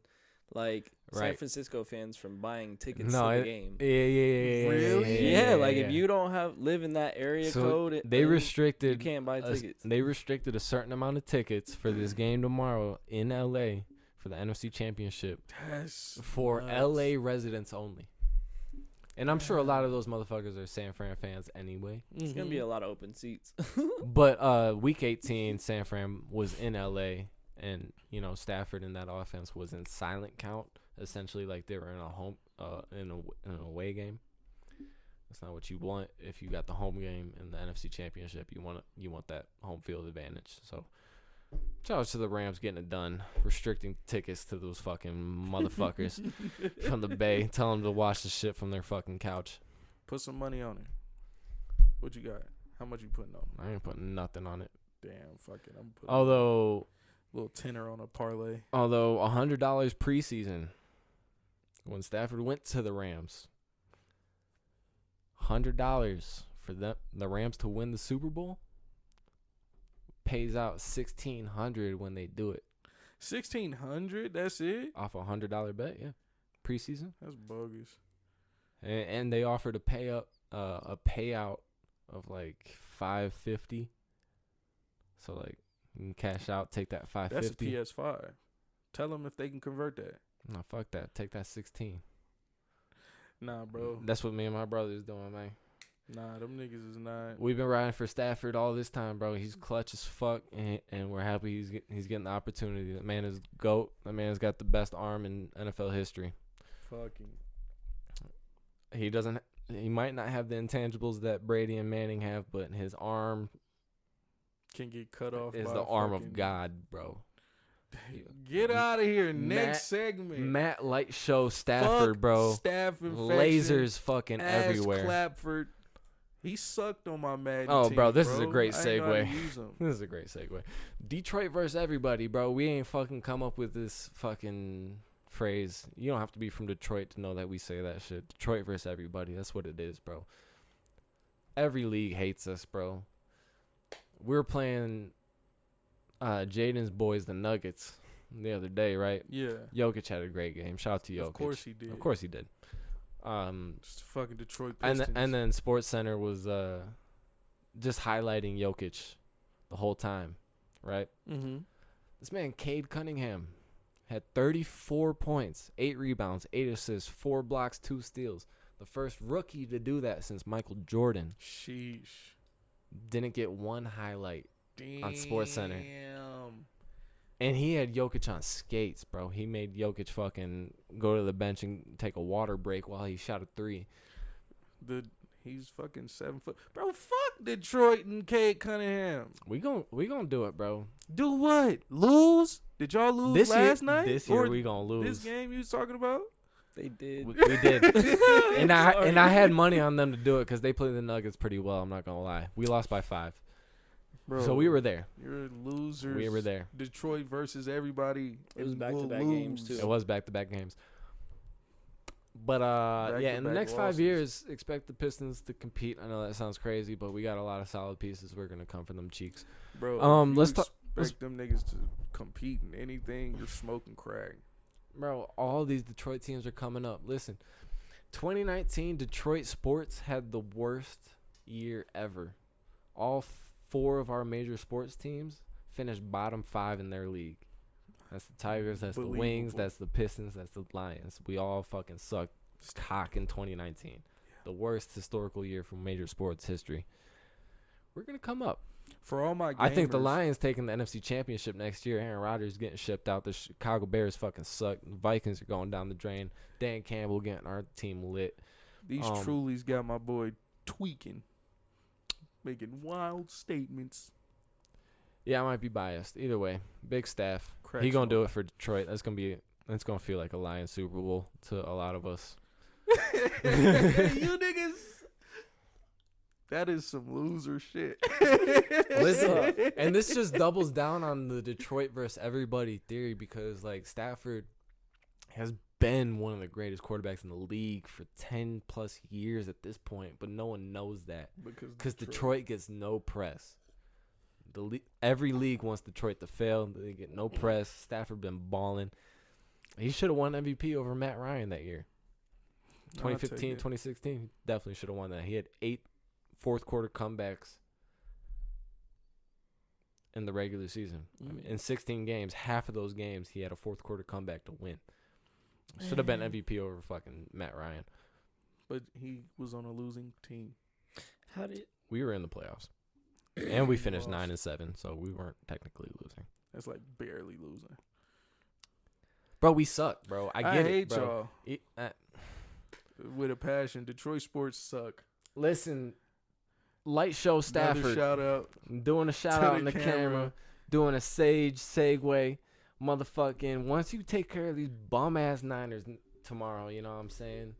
San Francisco fans from buying tickets to the game. Yeah. Really? Yeah, if you don't live in that area code, they restricted. You can't buy tickets. They restricted a certain amount of tickets for this game tomorrow in LA for the NFC Championship. For LA residents only. And I'm sure a lot of those motherfuckers are San Fran fans anyway. It's going to be a lot of open seats. But week 18, San Fran was in LA, and Stafford in that offense was in silent count, essentially like they were in a home in an away game. That's not what you want. If you got the home game in the NFC Championship, you want that home field advantage. So shout out to the Rams getting it done, restricting tickets to those fucking motherfuckers from the Bay. Tell them to watch the shit from their fucking couch. Put some money on it. What you got? How much you putting on it? I ain't putting nothing on it. Damn, fuck it. I'm putting a little tenner on a parlay. Although $100 preseason when Stafford went to the Rams, $100 for the Rams to win the Super Bowl pays out $1,600 when they do it. $1,600? That's it? Off a $100 bet, yeah. Preseason. That's bogus. And they offered a payout of $550. So you can cash out, take that $550. That's a PS5. Tell them if they can convert that. No, fuck that. Take that 16. Nah, bro. That's what me and my brother's doing, man. Nah, them niggas is not. We've been riding for Stafford all this time, bro. He's clutch as fuck, and we're happy he's getting the opportunity. That man is GOAT. That man's got the best arm in NFL history. Fucking. He might not have the intangibles that Brady and Manning have, but his arm can get cut off. Is the arm of God, bro. Get out of here. Next segment. Matt Light Show Stafford, fuck bro. Staph infection. Lasers fucking ass everywhere. Clapford. He sucked on my Madden Oh, team, bro, this is a great I ain't know how to segue. use 'em. This is a great segue. Detroit versus everybody, bro. We ain't fucking come up with this fucking phrase. You don't have to be from Detroit to know that we say that shit. Detroit versus everybody. That's what it is, bro. Every league hates us, bro. We're playing Jaden's boys, the Nuggets, the other day, right? Yeah. Jokic had a great game. Shout out to Jokic. Of course he did. Of course he did. Just fucking Detroit and Pistons. and then SportsCenter was just highlighting Jokic the whole time, right? Mm-hmm. This man, Cade Cunningham, had 34 points, 8 rebounds, 8 assists, 4 blocks, 2 steals. The first rookie to do that since Michael Jordan. Sheesh. Didn't get one highlight on SportsCenter. Damn. And he had Jokic on skates, bro. He made Jokic fucking go to the bench and take a water break while he shot a 3. He's fucking 7 foot. Bro, fuck Detroit and Cade Cunningham. We gon' do it, bro. Do what? Lose? Did y'all lose last night? This year we gonna lose. This game you was talking about? They did. We did. and I had money on them to do it because they played the Nuggets pretty well. I'm not gonna lie. We lost by 5. Bro, So we were there. You're losers. We were there. Detroit versus everybody. It was back-to-back we'll games, lose. too. It was back-to-back games. But yeah, in the next 5 losses. years, expect the Pistons to compete. I know that sounds crazy, but we got a lot of solid pieces. We're gonna come for them cheeks. Bro, if you let's expect them niggas to compete in anything, you're smoking crack. Bro, all these Detroit teams are coming up. Listen, 2019 Detroit sports had the worst year ever. All 4 of our major sports teams finished bottom 5 in their league. That's the Tigers, that's the Wings, that's the Pistons, that's the Lions. We all fucking sucked cock in 2019. Yeah. The worst historical year for major sports history. We're going to come up. For all my gamers, I think the Lions taking the NFC Championship next year. Aaron Rodgers getting shipped out. The Chicago Bears fucking suck. The Vikings are going down the drain. Dan Campbell getting our team lit. These Trulies got my boy tweaking, making wild statements. Yeah, I might be biased. Either way, big staff. Cracks He gonna do it for Detroit. That's gonna feel like a Lions Super Bowl to a lot of us. You niggas. That is some loser shit. Listen, and this just doubles down on the Detroit versus everybody theory because like Stafford has been one of the greatest quarterbacks in the league for 10 plus years at this point, but no one knows that because Detroit gets no press. Every league wants Detroit to fail. They get no press. Stafford been balling. He should have won MVP over Matt Ryan that year. 2015, 2016, he definitely should have won that. He had 8 fourth quarter comebacks in the regular season. I mean, in 16 games, half of those games he had a fourth quarter comeback to win. Should have been MVP over fucking Matt Ryan. But he was on a losing team. We were in the playoffs. And we finished 9-7, so we weren't technically losing. That's like barely losing. Bro, we suck, bro. I hate bro. y'all. With a passion. Detroit sports suck. Listen, Light Show Stafford. Another shout out. Doing a shout out in the camera. Doing a sage segue. Motherfucking, once you take care of these bum-ass Niners tomorrow, you know what I'm saying?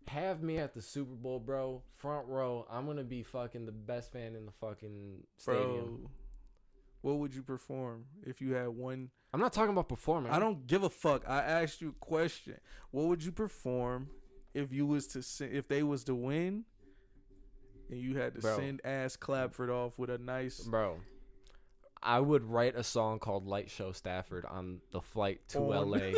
Have me at the Super Bowl, bro. Front row. I'm going to be fucking the best fan in the fucking stadium. Bro, what would you perform if you had one? I'm not talking about performing. I don't give a fuck. I asked you a question. What would you perform if you was to if they was to win and you had to send ass Clapford off with a nice... Bro, I would write a song called Light Show Stafford on the flight to LA.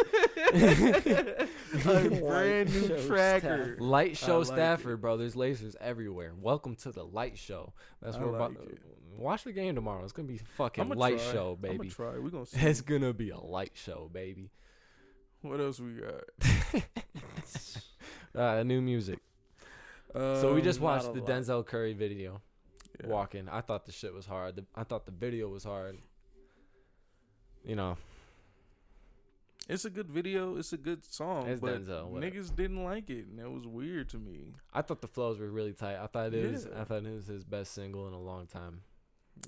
A brand new tracker. Light Show Stafford, bro. There's lasers everywhere. Welcome to the Light Show. That's what we're about. Watch the game tomorrow. It's gonna be fucking light show, baby. I'm gonna try. We're gonna see. It's gonna be a light show, baby. What else we got? New music. So we just Not watched a the lot. Denzel Curry video. Yeah. Walking. I thought the shit was hard. I thought the video was hard. You know, It's a good video. It's a good song. It's but Denzel, whatever. niggas didn't like it, and it was weird to me. I thought the flows were really tight. I thought it was. Yeah. I thought it was his best single in a long time.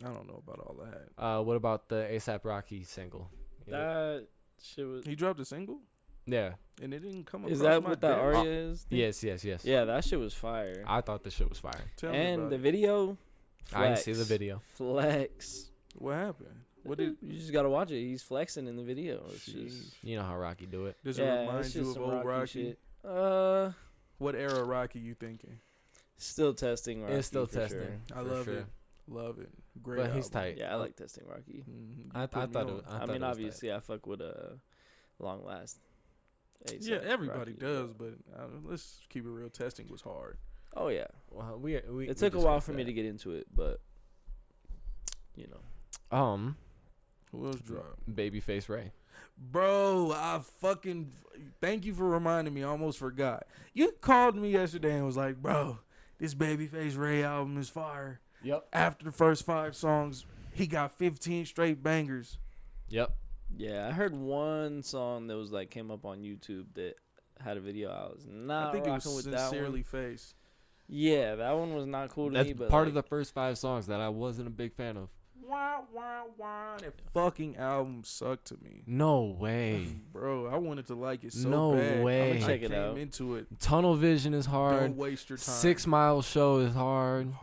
I don't know about all that. What about the ASAP Rocky single? That shit was. He dropped a single, Yeah. and it didn't come across Is that my what that desk. Aria is? Yes. Yeah, that shit was fire. I thought the shit was fire. Tell me And about the it. video. I didn't Flex. see the video. Flex. What happened? What did? You just gotta watch it. He's flexing in the video. It's Jeez. just. You know how Rocky do it. Does it Yeah, remind it's you just of some old Rocky? shit. What era Rocky you thinking? Still testing Rocky. It's still for testing. sure. I For love sure. it. Love it. Great. But he's album. tight. Yeah, I like testing Rocky. Mhm. I You put me thought it on. was- I thought mean, it was obviously, I fuck with Long Last. Yeah, everybody Rocky, does, but let's keep it real. Testing was hard. Oh yeah, Well, we it took a while for me to get into it, but you know. Who else dropped? Babyface Ray. Bro, thank you for reminding me. I almost forgot. You called me yesterday and was like, bro, this Babyface Ray album is fire. Yep. After the first 5 songs, he got 15 straight bangers. Yep. Yeah, I heard one song that was like came up on YouTube that had a video. I was not I think it was rocking with that Sincerely one. Face. Yeah, that one was not cool to That's me. But part like, of the first 5 songs that I wasn't a big fan of. That fucking album sucked to me. No way. Bro, I wanted to like it so No bad. way. I'ma check I it came out. into it. Tunnel Vision is hard. Don't waste your time. 6 Mile Show is hard.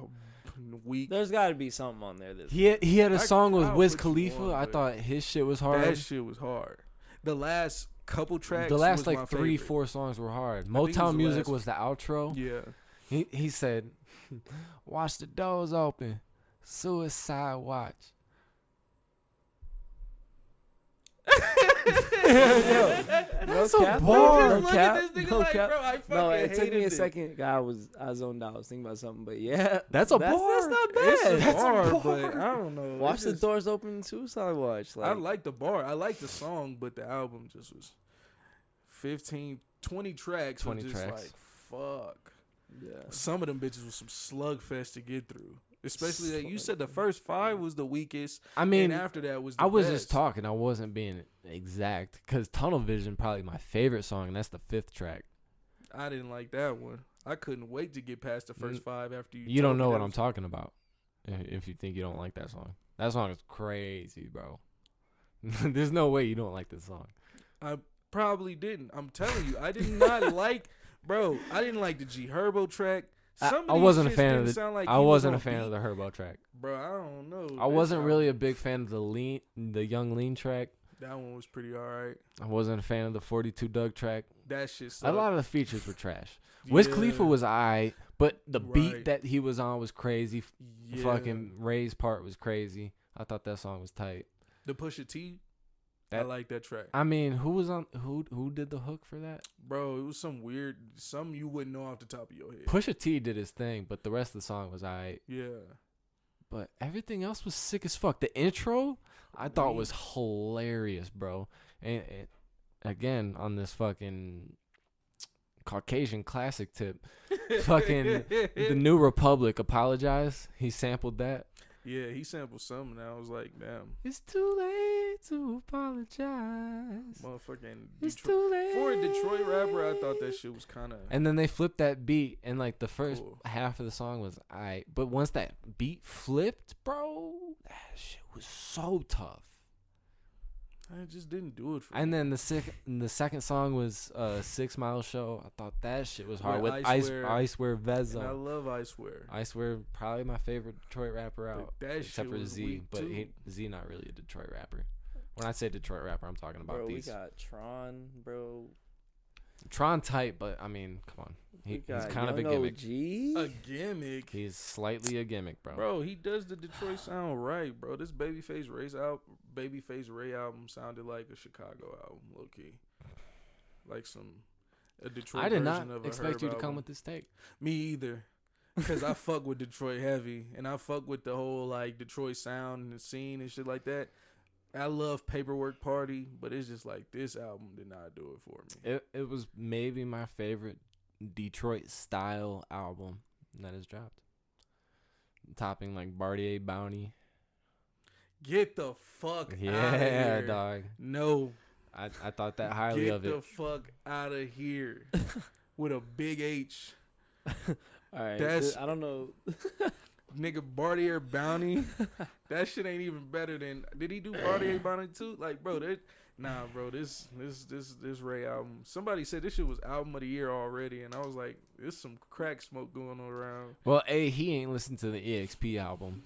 Weak. there's got to be something on there that's. He had a song with I'll Wiz put you Khalifa. on, I but thought his shit was hard. That shit was hard. The last couple tracks. The last was my like 3, favorite. 4 songs were hard. think it was Motown the Music last- was the outro. Yeah. He said, "Watch the doors open. Suicide watch." That's a bar. No Look cap. at this nigga No like, cap. bro, I fucking No, it took me hated a second. I zoned out. I was thinking about something, but yeah, That's a that's bar. not It's bad. a That's a bar, bar. but I don't know. Watch It's the just- doors open. Suicide watch. I Like, like the bar. I like the song, but the album just was 15, 20 tracks. 20 was just tracks. like, fuck. yeah. Some of them bitches was some slugfest to get through. Especially that you said the first 5 was the weakest. I mean, and after that was the I was best. just talking. I wasn't being exact because Tunnel Vision probably my favorite song, and that's the 5th track. I didn't like that one. I couldn't wait to get past the first 5 after you. You told don't me know that what I'm was- talking about if you think you don't like that song. That song is crazy, bro. There's no way you don't like this song. I probably didn't. I'm telling you, I did not like, bro. I didn't like the G Herbo track. Some I of wasn't a these fan shits of didn't the. sound like I he was wasn't on a fan beat. of the Herbo track. Bro, I don't know. I wasn't really a big fan of the Young Lean track. That one was pretty alright. I wasn't a fan of the 42 Doug track. That shit A sucked. lot of the features were trash. Wiz Khalifa Yeah, was alright, but the beat Right. that he was on was crazy. yeah. Fucking Ray's part was crazy. I thought that song was tight. The Pusha T. I That- like that track. I mean, who did the hook for that? Bro, it was some you wouldn't know off the top of your head. Pusha T did his thing, but the rest of the song was alright. Yeah. But everything else was sick as fuck. The intro I thought was hilarious, bro. And again, on this fucking Caucasian classic tip, fucking the New Republic Apologize. He sampled that. Yeah, he sampled something and I was like, damn. It's too late to apologize. Motherfucking It's Detroit. too late. For a Detroit rapper, I thought that shit was kinda And then they flipped that beat, and like the first Cool. half of the song was alright, but once that beat flipped, bro, that shit was so tough. I just didn't do it for And me. then the second song was 6 Mile Show. I thought that shit was hard With with I Ice Wear And I Vezo. love I Swear. Ice Wear probably my favorite Detroit rapper out, that shit except for was Z. weak, But too. Z not really a Detroit rapper. When I say Detroit rapper, I'm talking about Bro, we these. got Tron, bro. Tron tight, but I mean, come on, We he's got kind of a Young gimmick. OG. A gimmick. He's slightly a gimmick, bro. Bro, he does the Detroit sound right, bro. This Babyface Ray album sounded like a Chicago album, low key. Like a Detroit I did version not of a expect Herb you to come album. with this take. Me either. Because I fuck with Detroit heavy. And I fuck with the whole, like, Detroit sound and the scene and shit like that. I love Paperwork Party, but it's just like this album did not do it for me. It was maybe my favorite Detroit style album that has dropped, topping like Bartier Bounty. Get the fuck out of here. Yeah, dog. No. I thought that highly of it. Get the fuck out of here. With a big H. All right. That's, I don't know. nigga, Bartier Bounty. That shit ain't even better than. Did he do Bartier Bounty too? Like, bro, nah, bro. This Ray album. Somebody said this shit was album of the year already, and I was like, there's some crack smoke going on around. Well, he ain't listened to the EXP album.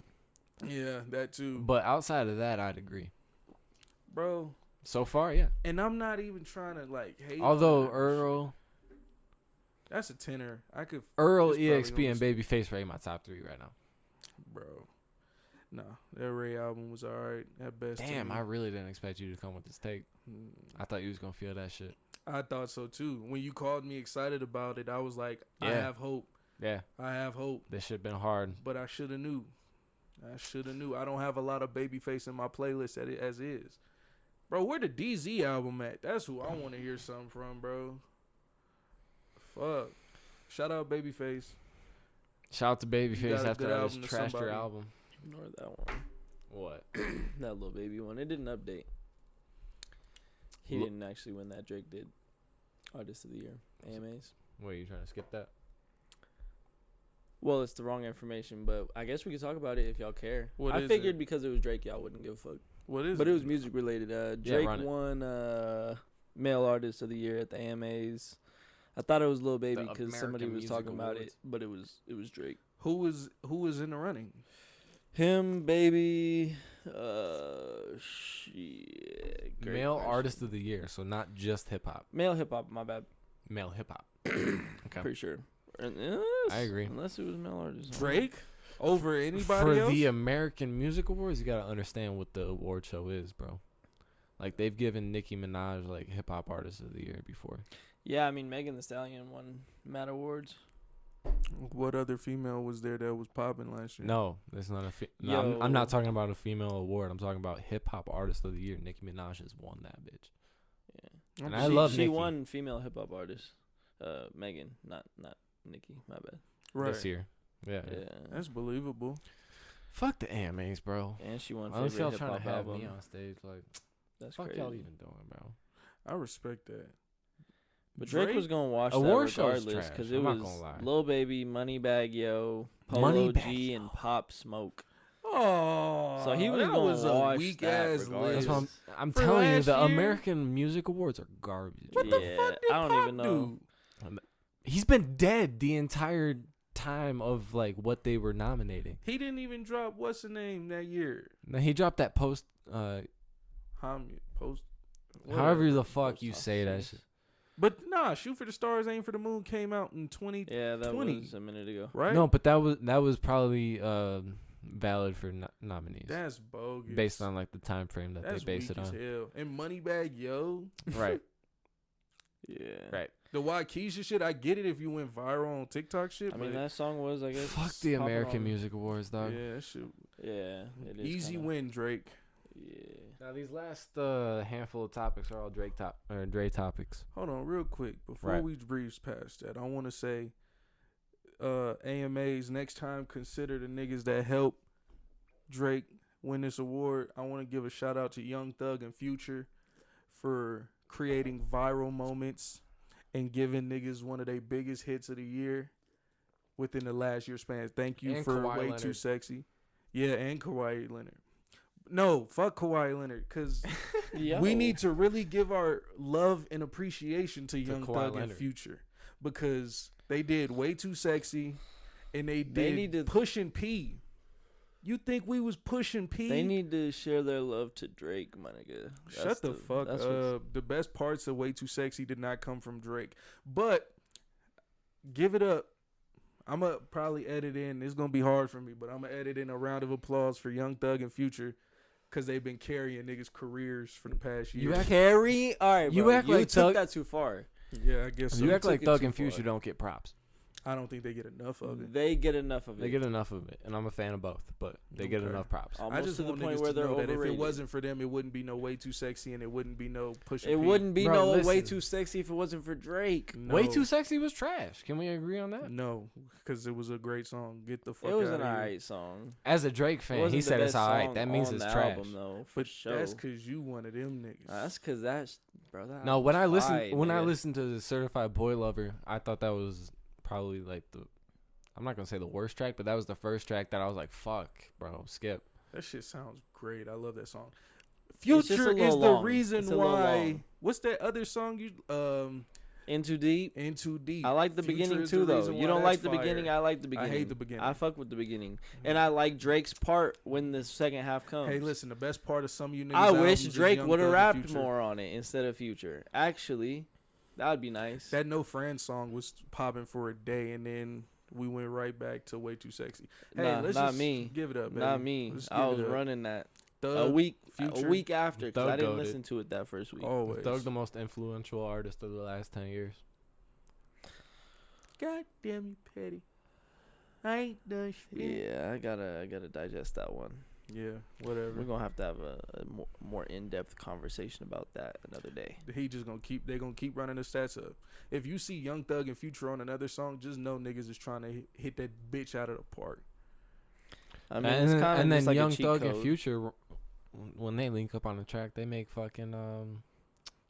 Yeah, that too. But outside of that, I'd agree, bro. So far, yeah. And I'm not even trying to like hate. Although Earl, that's a tenor. Earl, EXP, and Babyface rate my top 3 right now. Bro, nah, that Ray album was alright at best. Damn, I really didn't expect you to come with this take. I thought you was gonna feel that shit. I thought so too. When you called me excited about it, I was like, yeah. I have hope. Yeah, I have hope. This shit been hard, but I should have knew. I don't have a lot of Babyface in my playlist as is. Bro, where the DZ album at? That's who I want to hear something from, bro. Fuck. Shout out Babyface. Shout out to Babyface after I just trashed your album. Ignore that one. What? That Lil Baby one. It didn't update. He didn't actually win that. Drake did. Artist of the Year. AMAs. What, are you trying to skip that? Well, it's the wrong information, but I guess we could talk about it if y'all care. What I figured because it was Drake, y'all wouldn't give a fuck. What is it? But it was music related. Drake won Male Artist of the Year at the AMAs. I thought it was Lil Baby because somebody was talking about it, but it was Drake. Who was in the running? Him, Baby, shit. Male Artist of the Year, so not just hip hop. Male hip hop, my bad. Male hip hop. Okay. Pretty sure. I agree. Unless it was male artist. Drake over anybody For else? the American Music Awards, you gotta understand what the award show is, bro. Like, they've given Nicki Minaj like hip hop artist of the year before. Yeah, I mean Megan Thee Stallion won Mad Awards. What other female was there that was popping last year? No, that's not no, I'm not talking about a female award. I'm talking about hip hop artist of the year. Nicki Minaj has won that bitch. Yeah, and I love Nicki. She won female hip hop artist. Megan, not Nicki. My bad. Right. This year. Yeah. That's believable. Fuck the AMAs, bro. And she won Unless y'all favorite trying to hip hop have album. me on stage, like, that's fuck crazy. y'all even doing, bro. I respect that. But Drake was gonna wash award that regardless because it was Lil Baby, Moneybag Yo, Polo G, and Pop Smoke. Oh, so he was gonna wash a weak that ass regardless. list. I'm telling you, the American Music Awards are garbage. What the fuck did I don't even know. He's been dead the entire time of like what they were nominating. He didn't even drop what's the name that year. No, he dropped that post. However the fuck you say that shit. But nah, Shoot for the Stars, Aim for the Moon came out in 2020. Yeah, that was a minute ago. Right? No, but that was probably valid for nominees. That's bogus. Based on like the time frame that they based it on. Hell. And Moneybag Yo. Right. Yeah. Right. The Waukesha shit, I get it if you went viral on TikTok shit. I mean, that song was, I guess. Fuck the American Music Awards, dog. Yeah, that shit. Yeah, it is. Easy win, Drake. Yeah. Now these last handful of topics are all Dre topics. Hold on, real quick before we breeze past that, I want to say, AMAs next time consider the niggas that helped Drake win this award. I want to give a shout out to Young Thug and Future for creating viral moments and giving niggas one of their biggest hits of the year within the last year span. Thank you and for Kawhi Way Leonard. Too Sexy. Yeah, and Kawhi Leonard. No, fuck Kawhi Leonard, because we need to really give our love and appreciation to Young Thug and Future, because they did Way Too Sexy, and they did Pushing P. You think we was pushing P? They need to share their love to Drake, my nigga. Shut the fuck up. The best parts of Way Too Sexy did not come from Drake. But give it up. I'm going to probably edit in. It's going to be hard for me, but I'm going to edit in a round of applause for Young Thug and Future, because they've been carrying niggas' careers for the past year. You carry? All right, bro. You took that too far. Yeah, I guess so. You act like Thug and Future don't get props. I don't think they get enough of it. They get enough of it. They get enough of it, and I'm a fan of both, but they get enough props. Almost I just to the want point niggas where to they're know that overrated. if it wasn't for them, it wouldn't be no Way Too Sexy, and it wouldn't be no Pusha P. It wouldn't be Bro, Way listen. Too Sexy if it wasn't for Drake. No. Way Too Sexy was trash. Can we agree on that? No, because it was a great song. Get the fuck It was out an of here. alright song. As a Drake It fan, wasn't he the said it's best alright. song That means on it's the trash. album, though, for But sure. that's because you one of them niggas. That's because that's bro. That No, when I album's listened fire, when I nigga. listened to Certified Boy Lover, I thought that was probably like I'm not gonna say the worst track, but that was the first track that I was like, "Fuck, bro, skip." That shit sounds great. I love that song. It's just a Future is little the long. reason It's a little why. long. What's that other song you In Too Deep. In Too Deep? I like the Future beginning is too, the though. reason You why don't that's like the fire. beginning. I like the I beginning. hate the beginning. I fuck with the beginning, and I like Drake's part when the second half comes. Hey, listen, the best part of some of you niggas I wish albums is Drake Young would have Thug and rapped Future. more on it instead of Future. Actually, that would be nice. That No Friends song was popping for a day, and then we went right back to Way Too Sexy. Hey, Nah, let's not just me. give it up, baby. Not me. Let's I give was it up. running that Thug, a week Future, after because I Thug didn't goated. listen to it that first week. Always. Thug, the most influential artist of the last 10 years. God damn you, Petty. I ain't done shit. Yeah, I gotta digest that one. Yeah, whatever. We're gonna have to have a more in-depth conversation about that another day. He just gonna keep. They gonna keep running the stats up. If you see Young Thug and Future on another song, just know niggas is trying to hit that bitch out of the park. I mean, it's kind of and then just like Young a cheat Thug code. and Future, when they link up on the track, they make fucking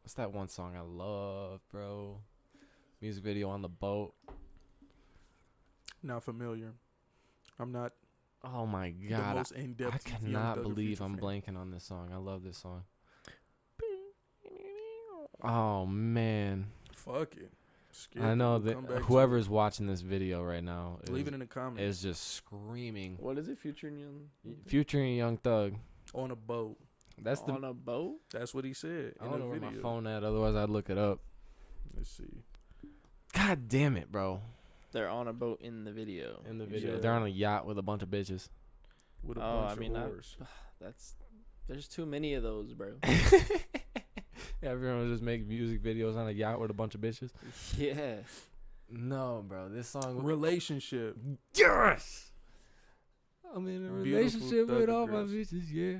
what's that one song I love, bro? Music video on the boat. Not familiar. I'm not Oh my the god, most in-depth. I Young cannot Thug and believe Future I'm fan. blanking on this song. I love this song. Oh man, Fuck it. Skip I it. know We'll come back that to whoever's watching this video right now Leave it in the comments. is just screaming. What is it? Future and Young Future and Young Thug. On a boat. That's the. on a boat? That's what he said I in don't the know where video. my phone at. Otherwise, I'd look it up. Let's see. God damn it, bro! They're on a boat in the video. In the video, Yeah. they're on a yacht with a bunch of bitches. With a Oh, bunch I mean, of whores. There's too many of those, bro. Everyone just make music videos on a yacht with a bunch of bitches. Yeah. No, bro, this song. Relationship. Yes. I'm in a Beautiful relationship with Thugger all my girls. bitches. Yeah.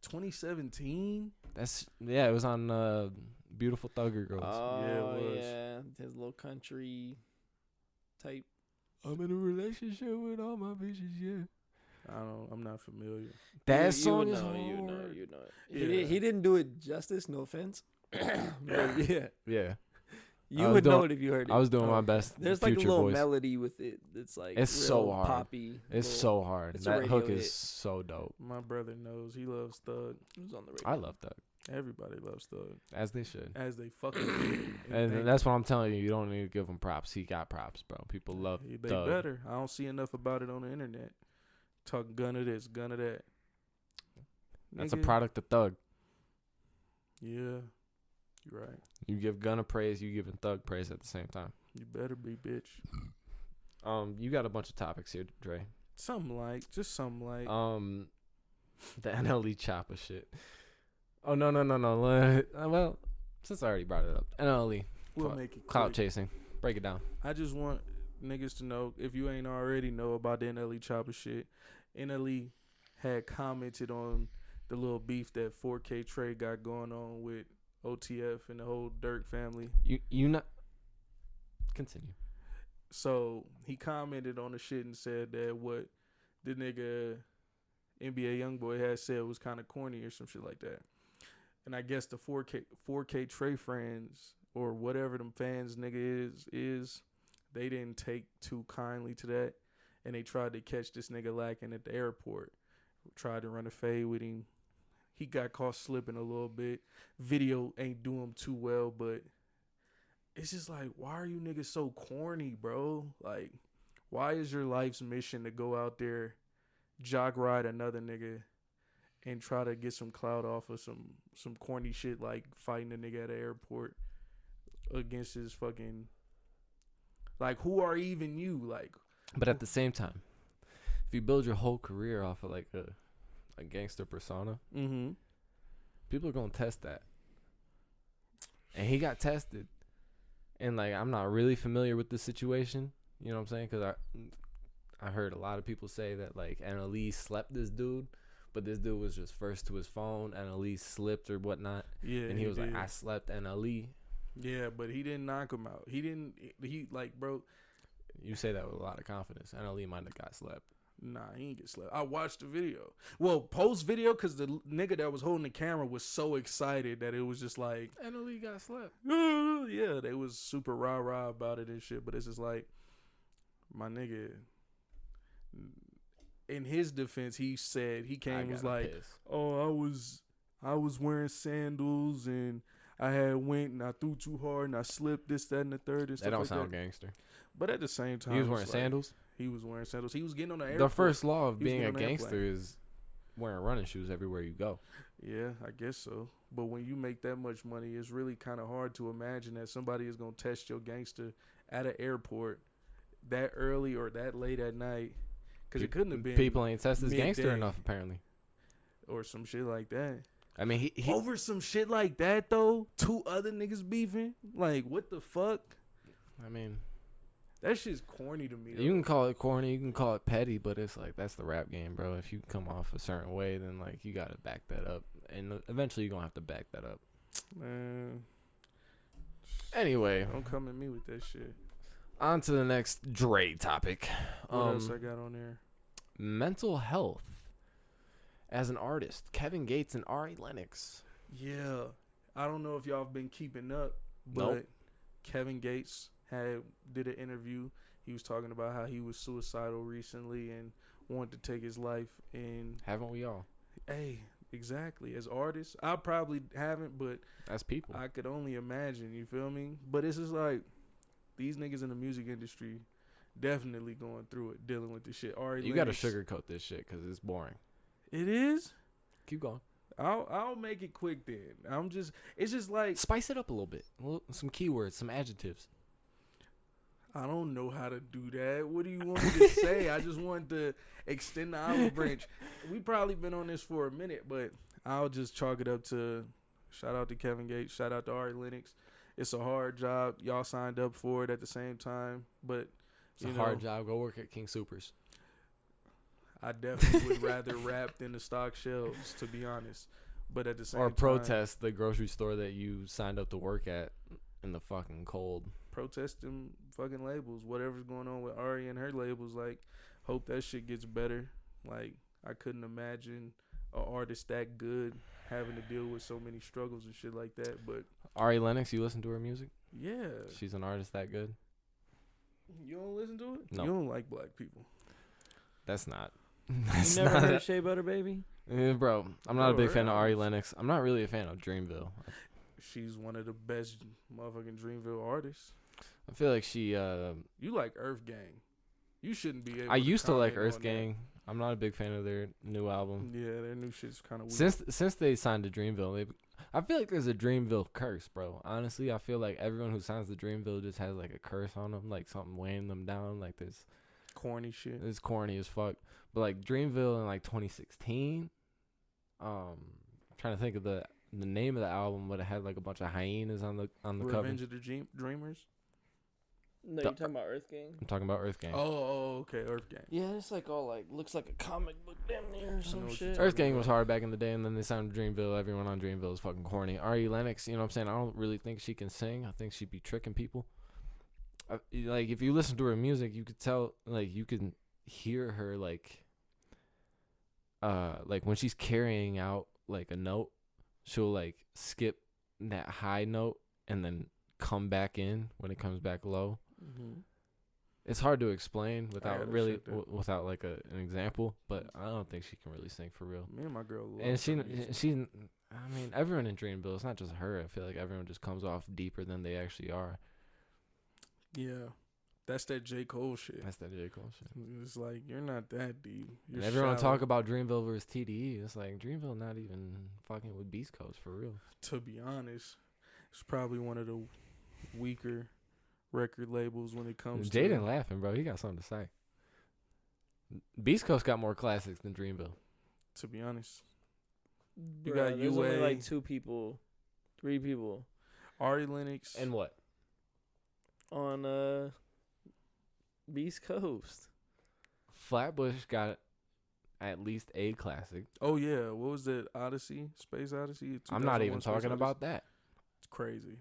2017. It was on Beautiful Thugger Girls. Oh, Yeah, it was. yeah. His little country type. I'm in a relationship with all my bitches. Yeah. I'm not familiar. That You song would is know, hard. you know it. Yeah. He didn't do it justice, no offense. But yeah. Yeah. You was would know doing- it if you heard it. I was doing Oh. my best. There's like a Future little voice. melody with it. It's like It's real so hard. poppy. It's little- so hard. it's a That hook radio is hit. so dope. My brother knows. He loves Thug. It was on the radio. I love Thug, Everybody loves Thug. as they should. As they fucking do. And that's what I'm telling you. You don't need to give him props. He got props, bro. People love They Thug. better. I don't see enough about it on the internet. Talk gun of this, gun of that. That's a Nigga, product of Thug. Yeah. You're right. You give Gunna praise, you giving Thug praise at the same time. You better be, bitch. You got a bunch of topics here, Dre. Something like. Just something like. The NLE Chopper shit. Oh no. Well, since I already brought it up, NLE we'll make it clout quick. chasing. Break it down. I just want niggas to know, if you ain't already know about the NLE Chopper shit, NLE had commented on the little beef that 4K Trey got going on with OTF and the whole Dirk family. You not continue. So he commented on the shit and said that what the nigga NBA Youngboy had said was kind of corny or some shit like that. And I guess the 4K Trey friends or whatever them fans nigga is they didn't take too kindly to that, and they tried to catch this nigga lacking at the airport. Tried to run a fade with him. He got caught slipping a little bit. Video ain't do him too well, but it's just like, why are you niggas so corny, bro? Like, why is your life's mission to go out there, jock ride another nigga, and try to get some clout off of some corny shit like fighting a nigga at an airport against his fucking, like, who are even you? Like, But at the same time, if you build your whole career off of like a gangster persona, people are gonna test that. And he got tested. And like, I'm not really familiar with the situation, You know what I'm saying? Because I heard a lot of people say that like Annalise slept this dude, but this dude was just first to his phone. Annalise slipped or whatnot. Yeah, and he was like, I slept Annalise. Yeah, but he didn't knock him out. He like, bro. You say that with a lot of confidence. Annalise might have got slept. Nah, he ain't get slept. I watched the video. Well, post video, because the nigga that was holding the camera was so excited that it was just like, Annalise got slept. Yeah, they was super rah-rah about it and shit. But it's just like, my nigga, in his defense, he said, he was like, oh, I was wearing sandals and I had went and I threw too hard and I slipped this, that, and the third. And that don't sound gangster. But at the same time, he was wearing sandals. He was wearing sandals. He was getting on the airport. The first law of being a gangster is wearing running shoes everywhere you go. Yeah, I guess so. But when you make that much money, it's really kind of hard to imagine that somebody is going to test your gangster at an airport that early or that late at night. Because it couldn't have been. People ain't test this gangster enough, apparently. Or some shit like that. I mean, he over some shit like that, though, 2 other niggas beefing? Like, what the fuck? I mean, that shit's corny to me, though. You can call it corny, you can call it petty, but it's like, that's the rap game, bro. If you come off a certain way, then, like, you got to back that up. And eventually you're going to have to back that up. Man. Anyway. Don't come at me with that shit. On to the next Dre topic. What else I got on there? Mental health. As an artist, Kevin Gates and Ari Lennox. Yeah. I don't know if y'all have been keeping up, but nope. Kevin Gates did an interview. He was talking about how he was suicidal recently and wanted to take his life. And haven't we all? Hey, exactly. As artists, I probably haven't, but as people, I could only imagine. You feel me? But it's just like these niggas in the music industry definitely going through it, dealing with this shit. Ari you got to sugarcoat this shit because it's boring. It is. Keep going. I'll make it quick then. It's just like spice it up a little bit. Some keywords, some adjectives. I don't know how to do that. What do you want me to say? I just want to extend the olive branch. We probably been on this for a minute, but I'll just chalk it up to shout out to Kevin Gates, shout out to Ari Lennox. It's a hard job. Y'all signed up for it at the same time, but it's a hard job. Go work at King Soopers. I definitely would rather rap than the stock shelves, to be honest. But at the same time, or protest the grocery store that you signed up to work at in the fucking cold. Protest them fucking labels. Whatever's going on with Ari and her labels, like, hope that shit gets better. Like, I couldn't imagine an artist that good having to deal with so many struggles and shit like that. But Ari Lennox, you listen to her music? Yeah. She's an artist that good? You don't listen to it? No. You don't like black people. That's not. You never heard of Shea Butter Baby? Yeah, bro, I'm not a big fan of Ari Lennox. I'm not really a fan of Dreamville. She's one of the best motherfucking Dreamville artists. I feel like she... you like Earth Gang. You shouldn't be able I used to like comment Earth Gang. I'm not a big fan of their new album. Yeah, their new shit's kind of weird. Since they signed to Dreamville, I feel like there's a Dreamville curse, bro. Honestly, I feel like everyone who signs to Dreamville just has like a curse on them, like something weighing them down, like this corny shit. It's corny as fuck. But like Dreamville in like 2016, I'm trying to think of the name of the album, but it had like a bunch of hyenas on the cover. Revenge of the Dreamers. No, you're talking about Earth Gang? I'm talking about Earth Gang. Oh, okay, Earth Gang. Yeah, it's like all like, looks like a comic book damn near or some shit. Earth Gang was hard back in the day, and then they signed to Dreamville. Everyone on Dreamville is fucking corny. Ari Lennox, you know what I'm saying? I don't really think she can sing. I think she'd be tricking people. Like, if you listen to her music, you could tell, like, you can hear her, like when she's carrying out, like, a note, she'll, like, skip that high note and then come back in when it comes back low. Mm-hmm. It's hard to explain without really without like an example, but I don't think she can really sing for real. Me and my girl love and she I mean, everyone in Dreamville, it's not just her. I feel like everyone just comes off deeper than they actually are. Yeah, that's that J. Cole shit. It's like, you're not that deep. And everyone talk about Dreamville versus TDE. It's like, Dreamville not even fucking with Beast Coast for real. To be honest, it's probably one of the weaker record labels when it comes to Jaden laughing, bro. He got something to say. Beast Coast got more classics than Dreamville. To be honest. You got Wnba. Only like 2 people. 3 people. Ari Lennox. And what? On Beast Coast. Flatbush got at least a classic. Oh yeah, what was that? Odyssey, Space Odyssey. I'm not even 2001 Space talking about Odyssey? that. It's crazy.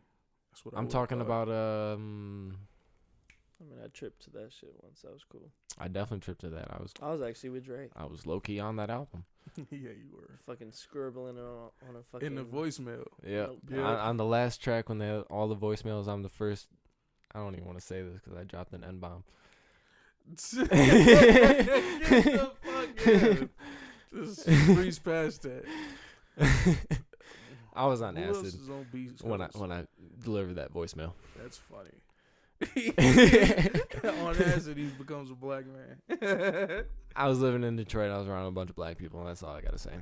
That's what I'm would've talking thought. about I mean, I tripped to that shit once. That was cool. I definitely tripped to that. I was actually with Drake. I was low key on that album. Yeah, you were Fucking scribbling on a fucking. in the voicemail. Yeah. Notepad. On the last track when they had all the voicemails, I'm the first. I don't even want to say this because I dropped an N-bomb. Get the fuck out. Just breeze past that. I was on Who else acid is on Beast when Coast? I delivered that voicemail. That's funny. On acid, he becomes a black man. I was living in Detroit. I was around a bunch of black people. And that's all I gotta say.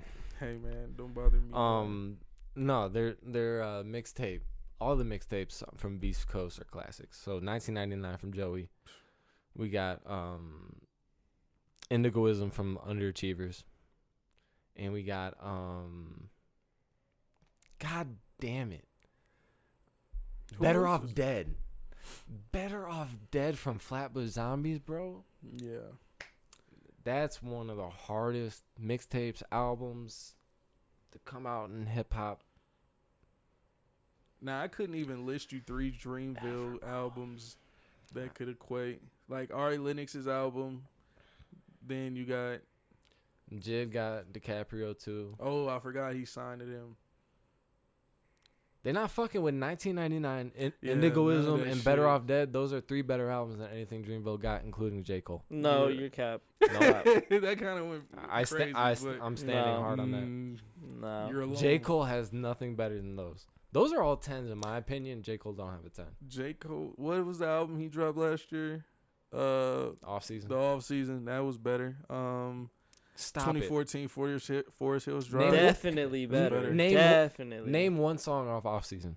Hey man, don't bother me. No, their mixtape. All the mixtapes from Beast Coast are classics. So 1999 from Joey. We got Indigoism from Underachievers. And we got God damn it. Who Better else Off is- Dead. Better Off Dead from Flatbush Zombies, bro. Yeah. That's one of the hardest mixtapes, albums to come out in hip hop. Now I couldn't even list you 3 Dreamville albums that could equate. Like Ari Lennox's album. Then you got Jid got DiCaprio too. I forgot he signed to them. They're not fucking with 1999, Yeah, Indigoism, none of that and Better shit. Off Dead. Those are 3 better albums than anything Dreamville got, including J. Cole. No, Yeah. you're cap. No, That kind of went crazy. I'm standing hard on that. No. You're alone. J. Cole has nothing better than those. Those are all 10s in my opinion. J. Cole don't have a 10. J. Cole. What was the album he dropped last year? Off season. The off season. That was better. Stop 2014 Forest Hills Name dropped. Definitely better. better. Definitely. Name one song off season.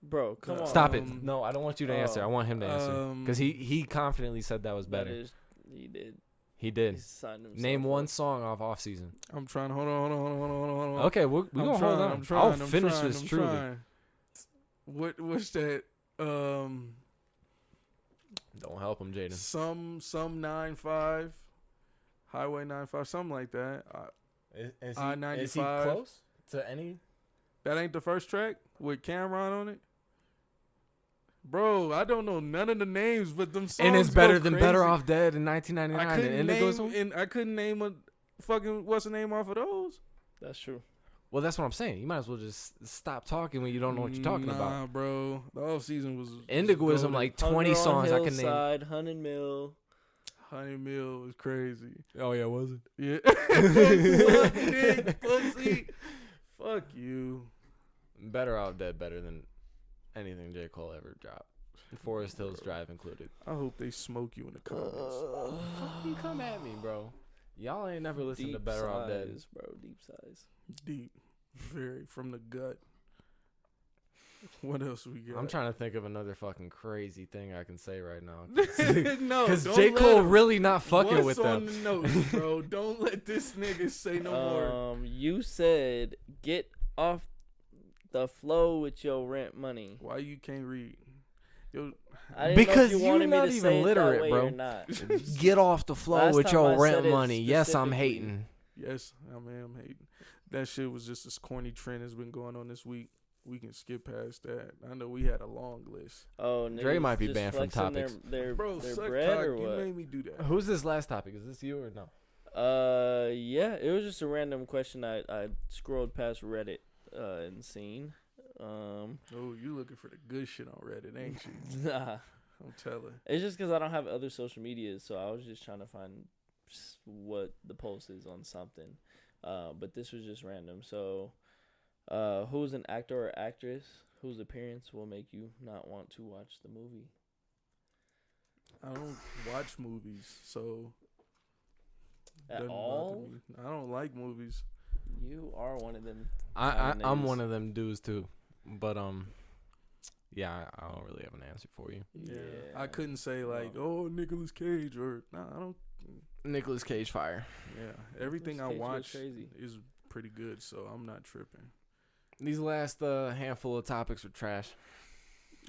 Bro, come on. Stop it. Um, No, I don't want you to answer. I want him to answer. Because he confidently said that was That better. is, he did. He did. He signed himself Name up. one song off season. I'm trying. Hold on. Okay, we're I'm gonna hold trying, on. I'm trying, I'll I'm finish trying, this I'm truly. trying. What's that? Don't help him, Jaden. Some 95, Highway 95, something like that. Is I-95. Is he close to any? That ain't the first track with Cameron on it. Bro, I don't know none of the names, but them songs And it's go better than crazy. Better Off Dead in I 1999 couldn't and Indigoism? name, and I couldn't name a fucking what's the name off of those. That's true. Well, that's what I'm saying. You might as well just stop talking when you don't know what you're talking about. Nah, bro. The off season was Indigoism, golden. like Hunger 20 on songs I can name. Hillside, 100 Mil. Honey Mill was crazy. Oh, yeah, was it? Yeah. Suck dick, pussy. Fuck you. Better Off Dead better than anything J. Cole ever dropped. Forest Hills Drive included. I hope they smoke you in the comments. Fuck you come at me, bro. Y'all ain't never listened to Better Off Dead. Size, bro. Deep size. Deep. Very from the gut. What else we got? I'm trying to think of another fucking crazy thing I can say right now. No, Because don't J. let Cole him. really not fucking What's with on them. the notes, bro? Don't let this nigga say no more. You said get off the flow with your rent money. Why you can't read? Yo, I didn't Because know if you you're wanted me not to even say it that literate, way bro. Or not. Get off the flow Last with time your I rent said it money. Yes, I'm specifically. hating. yes, I am hating. That shit was just this corny trend that's been going on this week. We can skip past that. I know we had a long list. Oh, Dre niggas might be just banned from flexing topics. Their Bro, suck bread cock. or You what? made me do that. Who's this last topic? Is this you or no? Yeah, it was just a random question I scrolled past Reddit and seen. Oh, you looking for the good shit on Reddit, ain't you? Nah, I'm telling. it's just because I don't have other social medias, so I was just trying to find what the post is on something. But this was just random. So, who's an actor or actress whose appearance will make you not want to watch the movie? I don't watch movies, so At doesn't bother all? me. I don't like movies. You are one of them. I'm niggas. one of them dudes too. But yeah, I don't really have an answer for you. Yeah, I couldn't say like, oh, Nicolas Cage or nah. I don't. Nicolas Cage fire. Yeah, everything I Nicolas Cage goes watch crazy. is pretty good, so I'm not tripping. These last handful of topics are trash.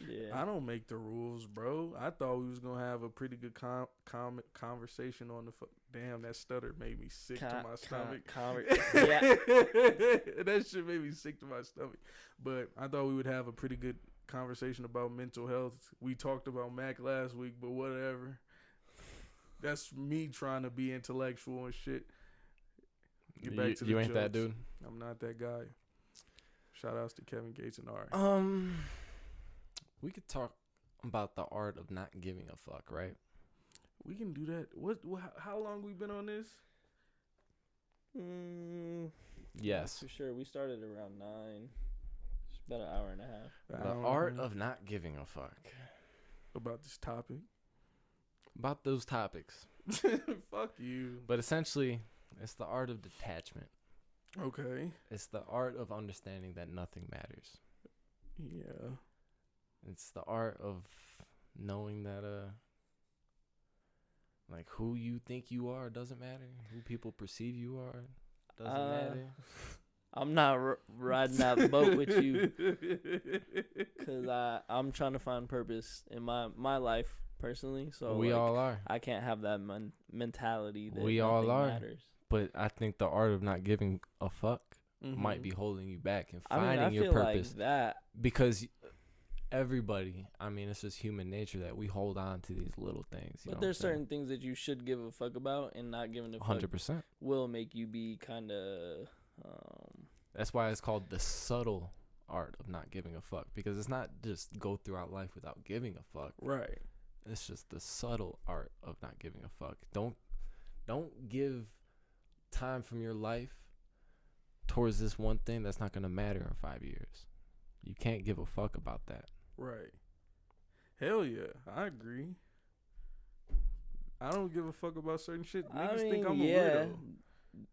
Yeah. I don't make the rules, bro. I thought we was gonna have a pretty good conversation on the. Damn, that stutter made me sick to my stomach. Yeah. That shit made me sick to my stomach. But I thought we would have a pretty good conversation about mental health. We talked about Mac last week, but whatever. That's me trying to be intellectual and shit. Get back to the you ain't jokes. that dude. I'm not that guy. Shout outs to Kevin Gates and Ari. We could talk about the art of not giving a fuck, right? We can do that. How long we been on this? Yes. For sure. We started around 9. It's about an hour and a half. The art of not giving a fuck. About this topic. About those topics. Fuck you. But essentially, it's the art of detachment. Okay. It's the art of understanding that nothing matters. Yeah. It's the art of knowing that like who you think you are doesn't matter. Who people perceive you are doesn't matter. I'm not riding that boat with you, because I'm trying to find purpose in my life personally. So we all are. I can't have that mentality that we all are. matters. But I think the art of not giving a fuck might be holding you back and finding I your feel purpose. like that. Because everybody, I mean, it's just human nature that we hold on to these little things. But there's certain things that you should give a fuck about, and not giving a fuck 100% will make you be kind of. That's why it's called the subtle art of not giving a fuck, because it's not just go throughout life without giving a fuck. Right. It's just the subtle art of not giving a fuck. Don't give time from your life towards this one thing that's not gonna matter in 5 years. You can't give a fuck about that. Right. Hell yeah, I agree. I don't give a fuck about certain shit. Niggas think I'm a weirdo.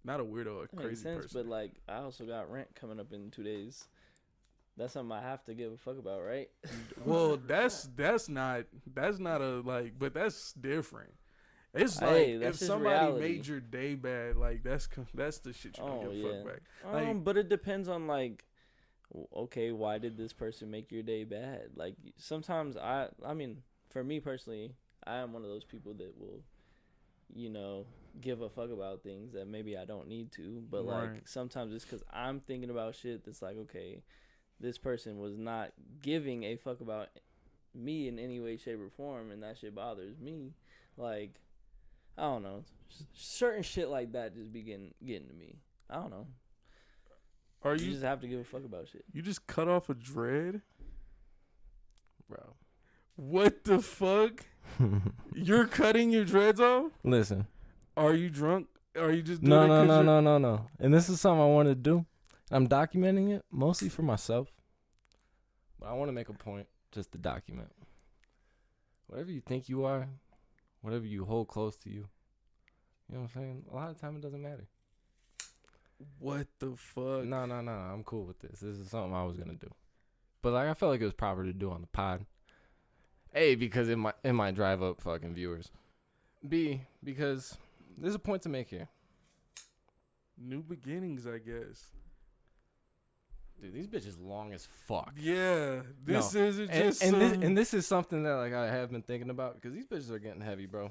Not a weirdo, a crazy person. But like, I also got rent coming up in 2 days. That's something I have to give a fuck about, right? Well, that's not a like, but that's different. It's like if somebody made your day bad, like that's the shit you don't give a fuck back. Like, but it depends on like, okay, why did this person make your day bad? Like sometimes I mean, for me personally, I am one of those people that will, give a fuck about things that maybe I don't need to. But like sometimes it's because I'm thinking about shit that's like, okay, this person was not giving a fuck about me in any way, shape, or form, and that shit bothers me. Like, I don't know. Certain shit like that just be getting to me. I don't know. You just have to give a fuck about shit. You just cut off a dread? Bro. What the fuck? You're cutting your dreads off? Listen. Are you drunk? Are you just doing it? No. And this is something I want to do. I'm documenting it mostly for myself. But I want to make a point just to document. Whatever you think you are, whatever you hold close to you, you know what I'm saying? A lot of the time it doesn't matter. What the fuck? No. I'm cool with this. This is something I was going to do. But like I felt like it was proper to do on the pod. A, because it might drive up fucking viewers. B, because there's a point to make here. New beginnings, I guess. Dude, these bitches long as fuck. Yeah, this isn't just and this is something that like I have been thinking about, because these bitches are getting heavy, bro.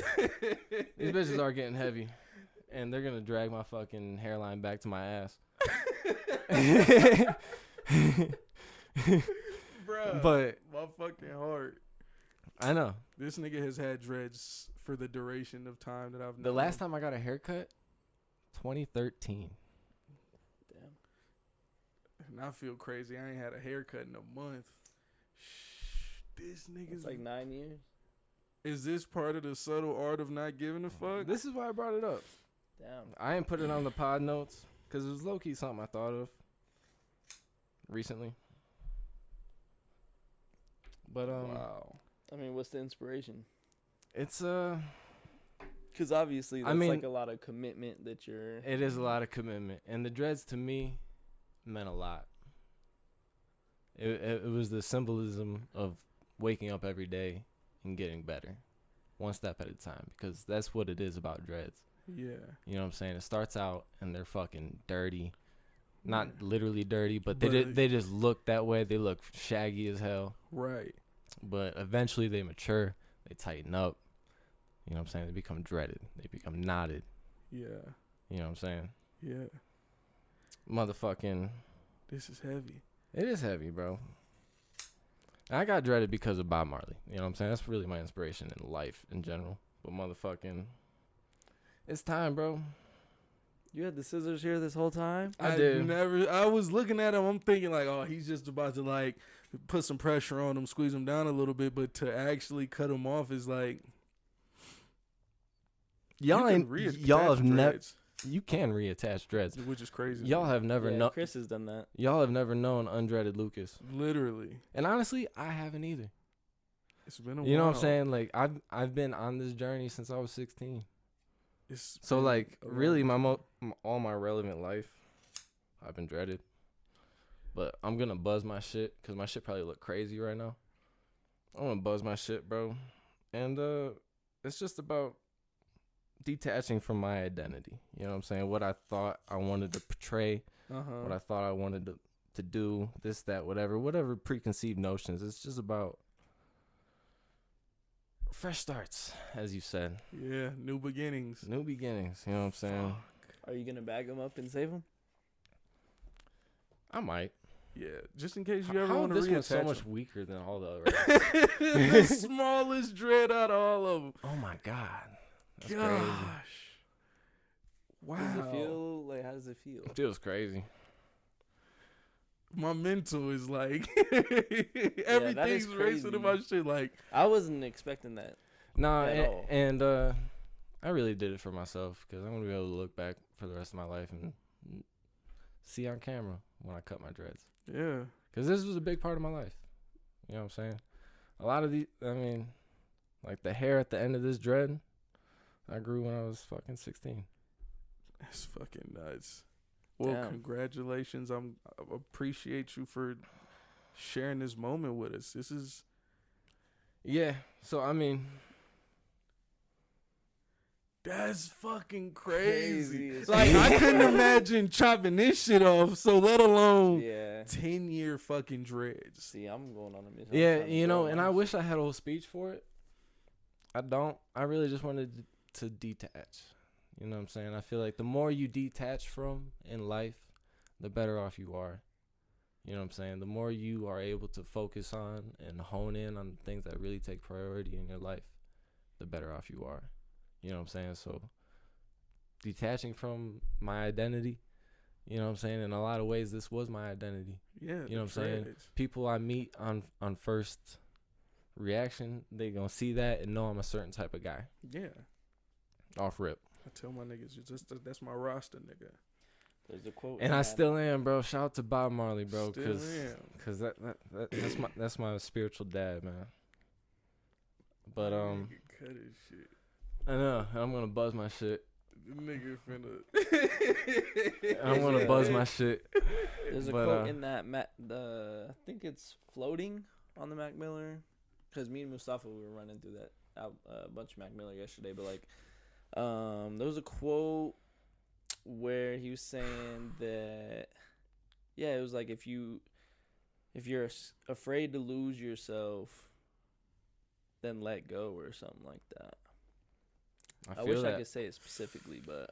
These bitches are getting heavy, and they're gonna drag my fucking hairline back to my ass. Bruh, but my fucking heart. I know This nigga has had dreads for the duration of time that I've known. the last time I got a haircut, 2013. And I feel crazy. I ain't had a haircut in a month. This nigga's It's like 9 years. Is this part of the subtle art of not giving a fuck? This is why I brought it up. Damn. I ain't put it on the pod notes because it was low key something I thought of recently. But wow. I mean, what's the inspiration? It's Because obviously that's like a lot of commitment that you're. It is a lot of commitment, and the dreads to me meant a lot. It was the symbolism of waking up every day and getting better, one step at a time, because that's what it is about dreads. Yeah. You know what I'm saying? It starts out and they're fucking dirty, Not literally dirty, but they just look that way. They look shaggy as hell. Right. But eventually they mature. They tighten up. You know what I'm saying? They become dreaded. They become knotted. Yeah. You know what I'm saying? Yeah. Motherfucking. This is heavy. It is heavy, bro. I got dreaded because of Bob Marley. You know what I'm saying? That's really my inspiration in life in general. But motherfucking. It's time, bro. You had the scissors here this whole time? I did. I was looking at him. I'm thinking like, oh, he's just about to like put some pressure on him, squeeze him down a little bit. But to actually cut him off is like, y'all have never. You can reattach dreads, which is crazy. Y'all have never known. Chris has done that. Y'all have never known undreaded Lucas. Literally. And honestly, I haven't either. It's been a while. You know what I'm saying? Like I've been on this journey since I was 16. So like really all my relevant life, I've been dreaded. But I'm gonna buzz my shit because my shit probably look crazy right now. I'm gonna buzz my shit, bro. And it's just about detaching from my identity. You know what I'm saying? What I thought I wanted to portray, what I thought I wanted to do, this, that, whatever preconceived notions. It's just about fresh starts, as you said. Yeah, new beginnings. New beginnings, you know what I'm saying? Are you going to bag them up and save them? I might. Yeah, just in case you ever want to reattach. This one's so much weaker than all the other. The smallest dread out of all of them. Oh my God. That's Gosh. crazy. Wow. Does it feel like, how does it feel? It feels crazy. My mental is like everything's racing in my shit. Like I wasn't expecting that. Nah, and I really did it for myself because I'm gonna be able to look back for the rest of my life and see on camera when I cut my dreads. Yeah, because this was a big part of my life. You know what I'm saying? A lot of these, I mean, like the hair at the end of this dread, I grew when I was fucking 16. That's fucking nuts. Well, Damn. Congratulations. I appreciate you for sharing this moment with us. This is... Yeah, so I mean... That's fucking crazy. Like, I couldn't imagine chopping this shit off, so let alone 10-year fucking dreads. See, I'm going on a mission. Yeah, you know, and I wish I had a whole speech for it. I don't. I really just wanted to detach. You know what I'm saying? I feel like the more you detach from in life, the better off you are. You know what I'm saying? The more you are able to focus on and hone in on things that really take priority in your life, the better off you are. You know what I'm saying? So detaching from my identity, you know what I'm saying? In a lot of ways, this was my identity. Yeah. You know what I'm saying? People I meet on first reaction, they gonna see that and know I'm a certain type of guy. Yeah. Off rip. I tell my niggas, that's my roster, nigga. There's a quote. And I still am, bro. Shout out to Bob Marley, bro, because that's my spiritual dad, man. But cut his shit. I know. I'm gonna buzz my shit. The nigga finna. I'm gonna buzz my shit. There's a quote in that I think it's Floating on the Mac Miller, because me and Mustafa we were running through that a bunch of Mac Miller yesterday, but like. There was a quote where he was saying that, it was like if you're afraid to lose yourself, then let go or something like that. I wish I could say it specifically, but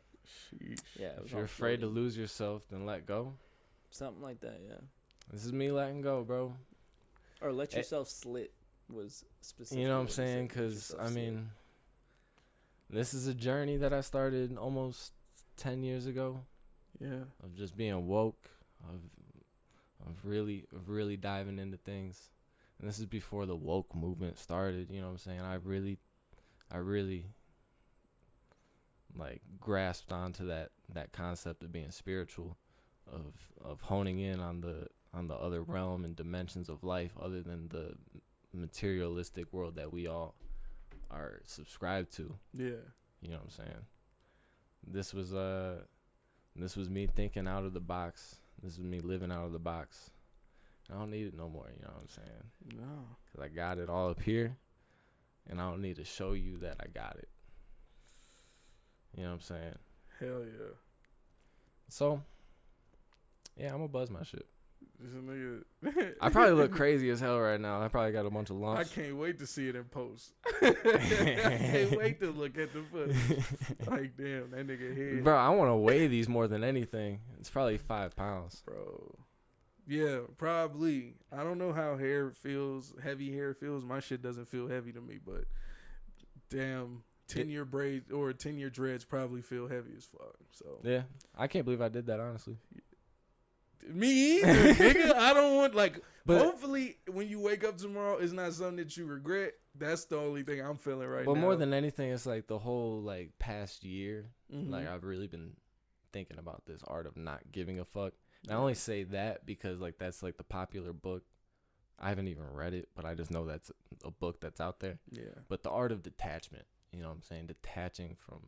if you're afraid to lose yourself, then let go. Something like that, yeah. This is me letting go, bro. Or let yourself slit was specific. You know what I'm saying? Because I mean. This is a journey that I started almost 10 years ago. Yeah. Of just being woke, of really diving into things. And this is before the woke movement started, you know what I'm saying? I really like grasped onto that concept of being spiritual, of honing in on the other realm and dimensions of life other than the materialistic world that we all are subscribed to. Yeah. You know what I'm saying? This was me thinking out of the box. This was me living out of the box. I don't need it no more, you know what I'm saying? No. Because I got it all up here, and I don't need to show you that I got it. You know what I'm saying? Hell yeah. So, Yeah, I'm gonna buzz my shit. This nigga. I probably look crazy as hell right now. I probably got a bunch of lumps. I can't wait to see it in post. I can't wait to look at the footage. Like, damn, that nigga head. Bro, I want to weigh these more than anything. It's probably 5 pounds. Bro. Yeah, probably. I don't know how hair feels, heavy hair feels. My shit doesn't feel heavy to me, but damn, 10-year braids or 10-year dreads probably feel heavy as fuck. So Yeah, I can't believe I did that, honestly. Me either, nigga. I don't want, like, But hopefully when you wake up tomorrow, it's not something that you regret. That's the only thing I'm feeling right now. But more than anything, it's like the whole like past year. Mhm. Like I've really been thinking about this art of not giving a fuck. And I only say that because like that's like the popular book. I haven't even read it, but I just know that's a book that's out there. Yeah. But the art of detachment, you know what I'm saying? Detaching from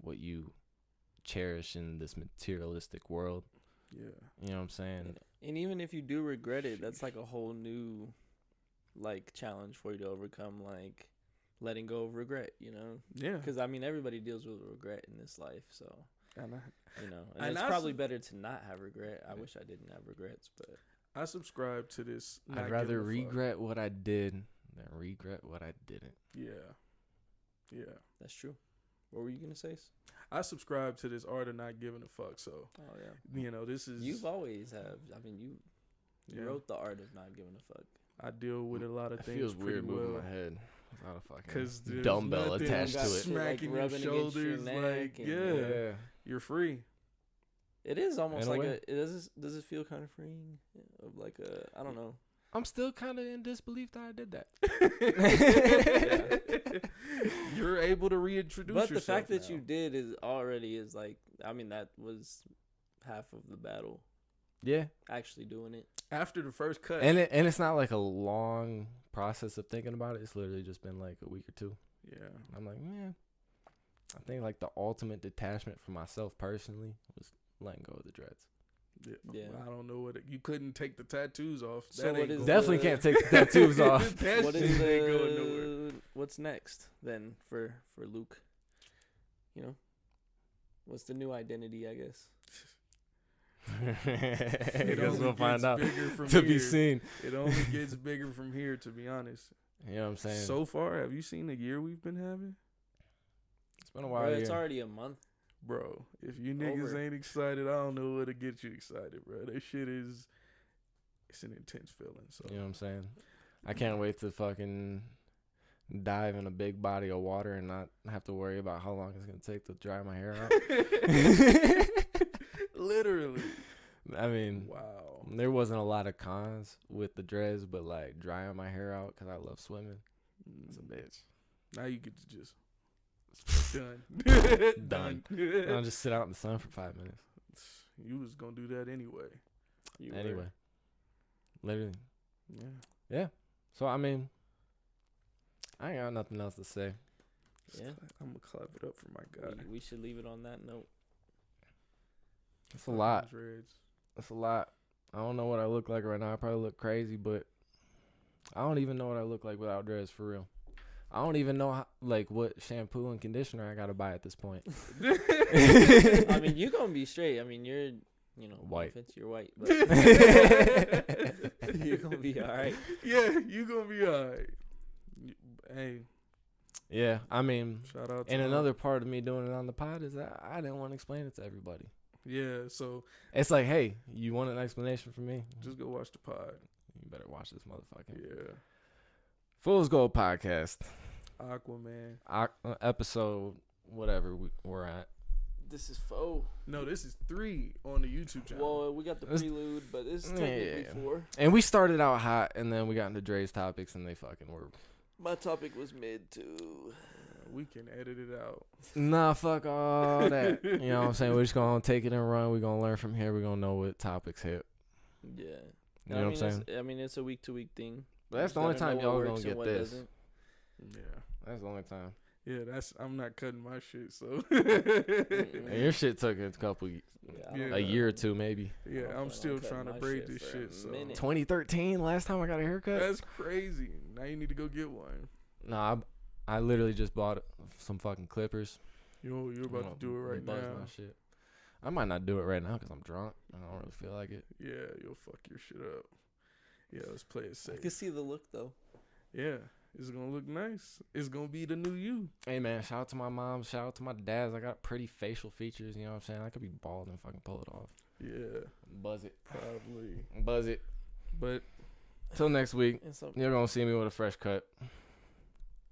what you cherish in this materialistic world. Yeah. You know what I'm saying? And even if you do regret it, that's like a whole new like challenge for you to overcome, like letting go of regret, you know? Yeah. Because I mean, everybody deals with regret in this life, so And you know, and and it's I probably better to not have regret. I wish I didn't have regrets, but I subscribe to this. I'd rather regret what I did than regret what I didn't. Yeah. Yeah. that's true. What were you gonna say? I subscribe to this art of not giving a fuck. So, Oh yeah, you know, this is. you've always have. I mean, you Yeah. wrote the art of not giving a fuck. I deal with a lot of It things. feels pretty weird moving well. my head without a fucking Because dumbbell attached to it. Smacking Like, your rubbing against your shoulders, neck like, and- yeah, you're free. It is almost In a like way. does it feel kind of freeing? Of like a, I don't know. I'm still kind of in disbelief that I did that. You're able to reintroduce But yourself the fact that now. you did is already is like, I mean, that was half of the battle. Yeah, Actually doing it. After the first cut. and it's not like a long process of thinking about it. It's literally just been like a week or two. Yeah. I'm like, man, I think like the ultimate detachment for myself personally was letting go of the dreads. Yeah. I don't know what you couldn't take the tattoos off. So That what ain't is going- Definitely can't take the tattoos off. That What shit is ain't going nowhere. what's next then for Luke? You know, what's the new identity? I guess. It Guess only we'll find gets out bigger from to be here. seen. It only gets bigger from here, to be honest. You know what I'm saying? So far, have you seen the year we've been having? It's been a while. Bro, it's here. already a month. Bro, if you niggas Over. ain't excited, I don't know what to get you excited, bro. That shit is, it's an intense feeling. So You know what I'm saying? I can't wait to fucking dive in a big body of water and not have to worry about how long it's gonna take to dry my hair out. literally. I mean, Wow. there wasn't a lot of cons with the dreads, but like drying my hair out because I love swimming. It's a bitch. Now you get to just done. Done. I'll just sit out in the sun for 5 minutes. You was gonna do that anyway. You were. Anyway, literally. Yeah. So I mean, I ain't got nothing else to say. Yeah. I'm gonna clap it up for my guy. We should leave it on that note. It's a lot. Dreads. That's a lot. I don't know what I look like right now. I probably look crazy, but I don't even know what I look like without dreads for real. I don't even know how, like what shampoo and conditioner I gotta buy at this point. I mean, you're gonna be straight. I mean, you're, you know, White. You're white, but you're gonna be all right. Yeah, you gonna be alright. Hey, Yeah, I mean, shout out to and him. another part of me doing it on the pod is that I didn't want to explain it to everybody. Yeah, so It's like, hey, you want an explanation from me? just go watch the pod. You better watch this motherfucker. Yeah. Fool's Gold Podcast, Aquaman. episode whatever we're at. This is faux. No, this is 3 on the YouTube channel. Well, we got the It's- prelude, but this is technically Yeah. 4. And we started out hot, and then we got into Dre's topics, and they fucking were. My topic was mid too. We can edit it out. Nah, fuck all that. You know what I'm saying? We're just gonna take it and run. We're gonna learn from here. We're gonna know what topics hit. Yeah. You know what I'm saying? I mean, it's a week to week thing. But that's the only time y'all gonna get this. Yeah. That's the only time. Yeah, I'm not cutting my shit, so. And your shit took a couple, Yeah. a year or two maybe. Yeah, I'm still trying to braid this for a shit, so. minute. 2013, last time I got a haircut. That's crazy. Now you need to go get one. Nah, I literally just bought some fucking clippers. You're about to do it right Buzz now. my shit. I might not do it right now because I'm drunk. I don't really feel like it. Yeah, you'll fuck your shit up. Yeah, let's play it I safe. can see the look though. Yeah, it's gonna look nice. It's gonna be the new you. Hey, man, shout out to my mom. Shout out to my dads. I got pretty facial features. You know what I'm saying? I could be bald and fucking pull it off. Yeah, Buzz it. probably. Buzz it. But Till next week, And so you're going to see me with a fresh cut.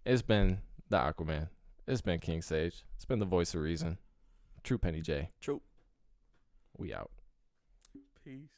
It's been the Aquaman. It's been King Sage. It's been the voice of reason. Truepenny Jay. True. We out. peace.